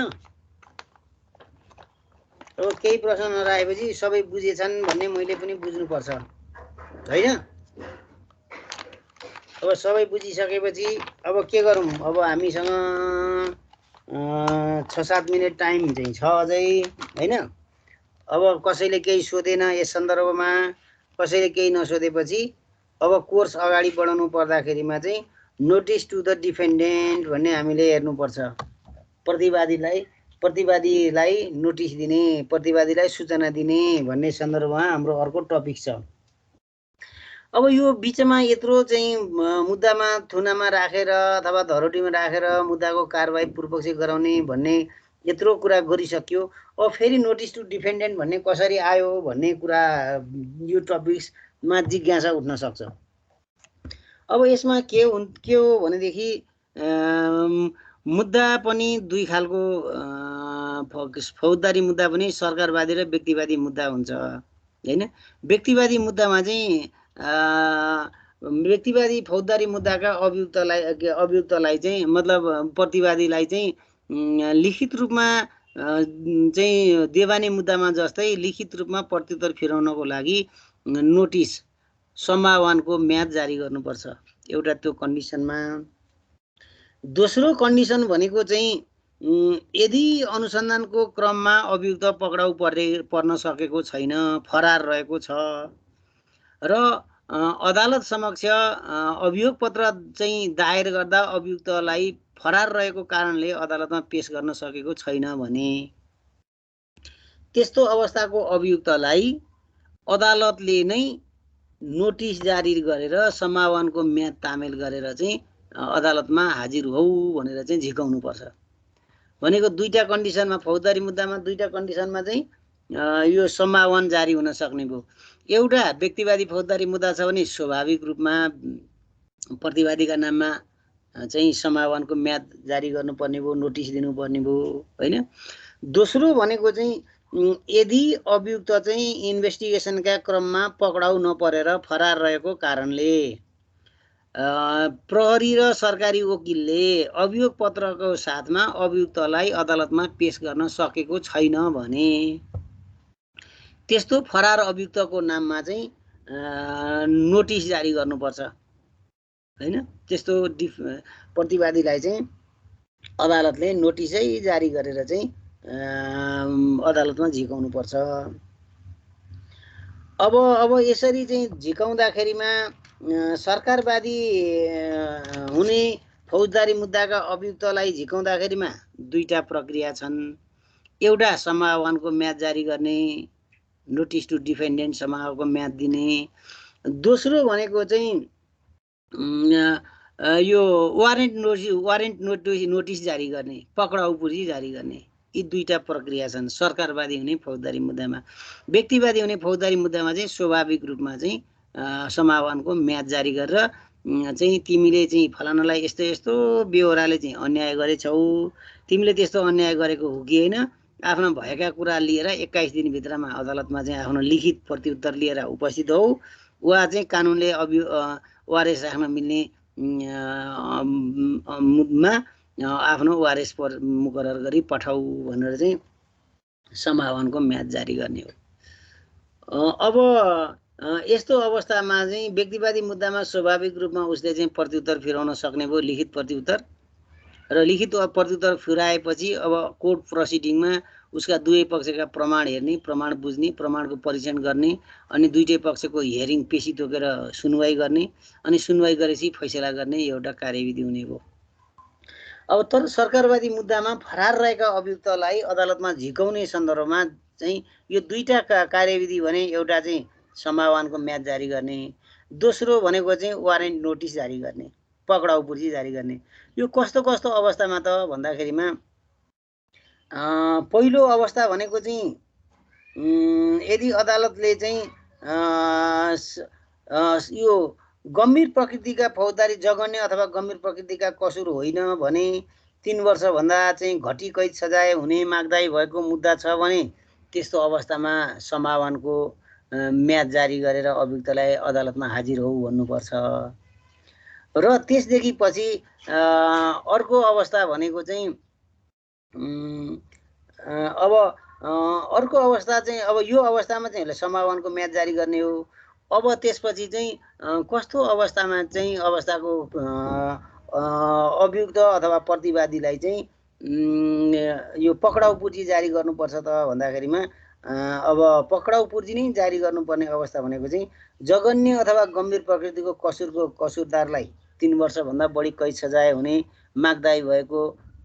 Speaker 1: अब केही प्रश्न नराखेपछि सबै बुझेछन् भन्ने मैले पनि बुझ्नुपर्छ हैन? अब सबै बुझिसकेपछि अब के गरौँ? अब हामीसँग 6-7 मिनेट टाइम चाहिँ छ अझै हैन? अब कसैले केही सोधेन यस सन्दर्भमा, कसैले केही नसोधेपछि अब कोर्स अगाडि बढाउनु पर्दाखेरिमा चाहिँ नोटिस टु द डिफेन्डेन्ट भन्ने हामीले हेर्नुपर्छ। प्रतिवादीलाई नोटिस दिने, प्रतिवादीलाई सूचना दिने भन्ने सन्दर्भमा हाम्रो अर्को टपिक छ। अब यो बिचमा यत्रो चाहिँ मुद्दामा थुनामा राखेर अथवा धरोटीमा राखेर मुद्दाको कारबाही पूर्वपक्ष गराउने भन्ने यत्रो कुरा गरिसक्यो। अब फेरि नोटिस टु डिफेन्डेन्ट भन्ने कसरी आयो भन्ने कुरा यो टपिक्समा जिज्ञासा उठ्न सक्छ। अब यसमा के हो भनेदेखि मुद्दा पनि दुई खालको फौजदारी मुद्दा पनि सरकारवादी र व्यक्तिवादी मुद्दा हुन्छ हैन? व्यक्तिवादी मुद्दामा चाहिँ व्यक्तिवादी फौजदारी मुद्दाका अभियुक्तलाई चाहिँ मतलब प्रतिवादीलाई चाहिँ लिखित रूपमा चाहिँ देवानी मुद्दामा जस्तै लिखित रूपमा प्रत्युत्तर फिराउनको लागि नोटिस समावानको म्याद जारी गर्नुपर्छ एउटा त्यो कन्डिसनमा। दोस्रो कन्डिसन भनेको चाहिँ यदि अनुसन्धानको क्रममा अभियुक्त पक्राउ पर्न सकेको छैन, फरार रहेको छ र अदालत समक्ष अभियोग पत्र चाहिँ दायर गर्दा अभियुक्तलाई फरार रहेको कारणले अदालतमा पेश गर्न सकेको छैन भने त्यस्तो अवस्थाको अभियुक्तलाई अदालतले नै नोटिस जारी गरेर समावानको म्याद तामेल गरेर चाहिँ अदालतमा हाजिर हौ भनेर चाहिँ झिकाउनु पर्छ। भनेको दुईटा कन्डिसनमा फौजदारी मुद्दामा दुईटा कन्डिसनमा चाहिँ यो समावान जारी हुन सक्ने भयो। एउटा व्यक्तिवादी फौजदारी मुद्दा छ भने स्वाभाविक रूपमा प्रतिवादीका नाममा चाहिँ समावानको म्याद जारी गर्नुपर्ने भयो, नोटिस दिनुपर्ने भयो हैन? दोस्रो भनेको चाहिँ यदि अभियुक्त चाहिँ इन्भेस्टिगेसनका क्रममा पक्राउ नपरेर फरार रहेको कारणले प्रहरी र सरकारी वकिलले अभियोग पत्रको साथमा अभियुक्तलाई अदालतमा पेश गर्न सकेको छैन भने त्यस्तो फरार अभियुक्तको नाममा चाहिँ नोटिस जारी गर्नुपर्छ हैन? त्यस्तो प्रतिवादीलाई चाहिँ अदालतले नोटिसै जारी गरेर चाहिँ अदालतमा झिकाउनु पर्छ। अब यसरी चाहिँ झिकाउँदाखेरिमा सरकारवादी हुने फौजदारी मुद्दाका अभियुक्तलाई झिकाउँदाखेरिमा दुईटा प्रक्रिया छन्। एउटा समावानको म्याद जारी गर्ने, नोटिस टु डिफेन्डेन्ट समावानको म्याद दिने। दोस्रो भनेको चाहिँ यो वारेन्ट नोटिस जारी गर्ने, पक्राउ पूर्जी जारी गर्ने। यी दुईटा प्रक्रिया छन् सरकारवादी हुने फौजदारी मुद्दामा। व्यक्तिवादी हुने फौजदारी मुद्दामा चाहिँ स्वाभाविक रूपमा चाहिँ समावानको म्याद जारी गरेर चाहिँ तिमीले चाहिँ फलानालाई यस्तो यस्तो बेहोराले चाहिँ अन्याय गरेछौ, तिमीले त्यस्तो अन्याय गरेको हो कि होइन, आफ्नो भएका कुरा लिएर 21 दिनभित्रमा अदालतमा चाहिँ आफ्नो लिखित प्रत्युत्तर लिएर उपस्थित हौ, वा चाहिँ कानुनले ओआरएस राख्न मिल्ने मुद्दामा आफ्नो ओआरएस मुकरर गरी पठाऊ भनेर चाहिँ समावानको म्याद जारी गर्ने हो। अब यस्तो अवस्थामा चाहिँ व्यक्तिवादी मुद्दामा स्वाभाविक रूपमा उसले चाहिँ प्रत्युत्तर फिराउन सक्ने भयो, लिखित प्रत्युत्तर। र लिखित प्रत्युत्तर फिराएपछि अब कोर्ट प्रोसिडिङमा उसका दुवै पक्षका प्रमाण हेर्ने, प्रमाण बुझ्ने, प्रमाणको परीक्षण गर्ने, अनि दुईटै पक्षको हियरिङ पेशी तोकेर सुनवाई गर्ने, अनि सुनवाई गरेपछि फैसला गर्ने एउटा कार्यविधि हुने भयो। अब तर सरकारवादी मुद्दामा फरार रहेका अभियुक्तलाई अदालतमा झिकाउने सन्दर्भमा चाहिँ यो दुईटा कार्यविधि भने एउटा चाहिँ समावानको म्याद जारी गर्ने, दोस्रो भनेको चाहिँ वारेन्ट नोटिस जारी गर्ने, पक्राउ पूर्जी जारी गर्ने। यो कस्तो कस्तो अवस्थामा त भन्दाखेरिमा पहिलो अवस्था भनेको चाहिँ यदि अदालतले चाहिँ यो गम्भीर प्रकृतिका फौजदारी जघन्य अथवा गम्भीर प्रकृतिका कसुर होइन भने 3 वर्षभन्दा चाहिँ घटी कैद सजाय हुने माग्दाई भएको मुद्दा छ भने त्यस्तो अवस्थामा समावानको म्याद जारी गरेर अभियुक्तलाई अदालतमा हाजिर हो भन्नुपर्छ। र त्यसदेखि पछि अर्को अवस्था भनेको चाहिँ अब अर्को अवस्था चाहिँ अब यो अवस्थामा चाहिँ समावानको म्याद जारी गर्ने हो। अब त्यसपछि चाहिँ कस्तो अवस्थामा चाहिँ अवस्थाको अभियुक्त अथवा प्रतिवादीलाई चाहिँ यो पक्राउ पूर्जी जारी गर्नुपर्छ त भन्दाखेरिमा अब पक्राउ पूर्जी नै जारी गर्नुपर्ने अवस्था भनेको चाहिँ जघन्य अथवा गम्भीर प्रकृतिको कसुरको कसुरदारलाई 3 वर्षभन्दा बढी कैद सजाय हुने माग्दाई भएको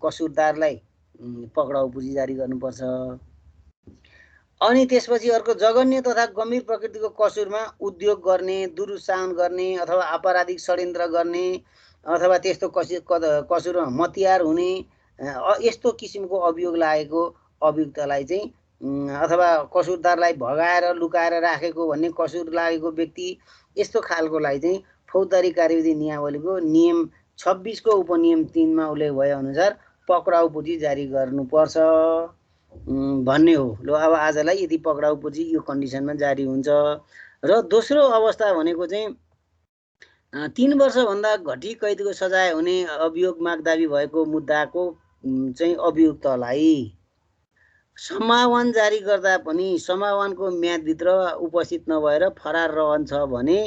Speaker 1: कसुरदारलाई पक्राउ पूर्जी जारी गर्नुपर्छ। अनि त्यसपछि अर्को जघन्य तथा गम्भीर प्रकृतिको कसुरमा उद्योग गर्ने, दुरुत्साहन गर्ने अथवा आपराधिक षड्यन्त्र गर्ने अथवा त्यस्तो कसुरमा मतियार हुने यस्तो किसिमको अभियोग लागेको अभियुक्तलाई चाहिँ अथवा कसुरदारलाई भगाएर लुकाएर राखेको भन्ने कसुर लागेको व्यक्ति यस्तो खालकोलाई चाहिँ फौजदारी कार्यविधि नियमावलीको नियम 26 को उपनियम 3 मा उल्लेख भए अनुसार पक्राउ पूर्जी जारी गर्नुपर्छ भन्ने हो। ल अब आजलाई यदि पक्राउ पूर्जी यो कन्डिसनमा जारी हुन्छ। र दोस्रो अवस्था भनेको चाहिँ 3 वर्षभन्दा घटी कैदको सजाय हुने अभियोग मागदावी भएको मुद्दाको चाहिँ अभियुक्तलाई समावान जारी गर्दा पनि समावानको म्यादभित्र उपस्थित नभएर फरार रहन्छ भने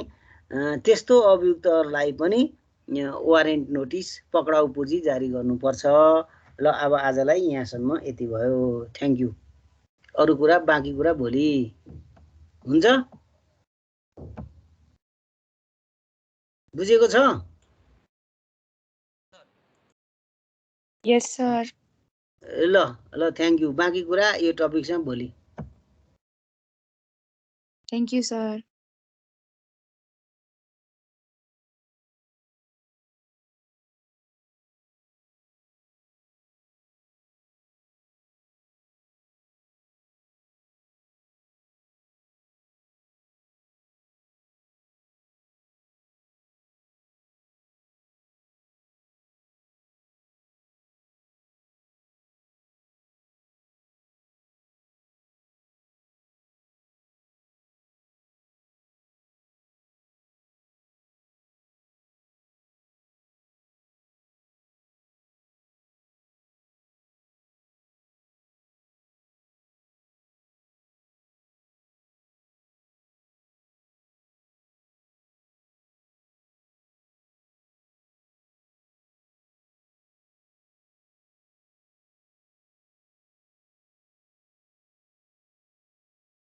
Speaker 1: त्यस्तो अभियुक्तलाई पनि वारेन्ट नोटिस पक्राउ पूर्जी जारी गर्नुपर्छ। ल अब आजलाई यहाँसम्म यति भयो। Thank you. अरू कुरा बाँकी कुरा भोलि हुन्छ। बुझेको छ?
Speaker 3: यस सर।
Speaker 1: ल ल थ्याङ्क यू। बाँकी कुरा यो टपिकसँग भोलि।
Speaker 3: Thank you sir.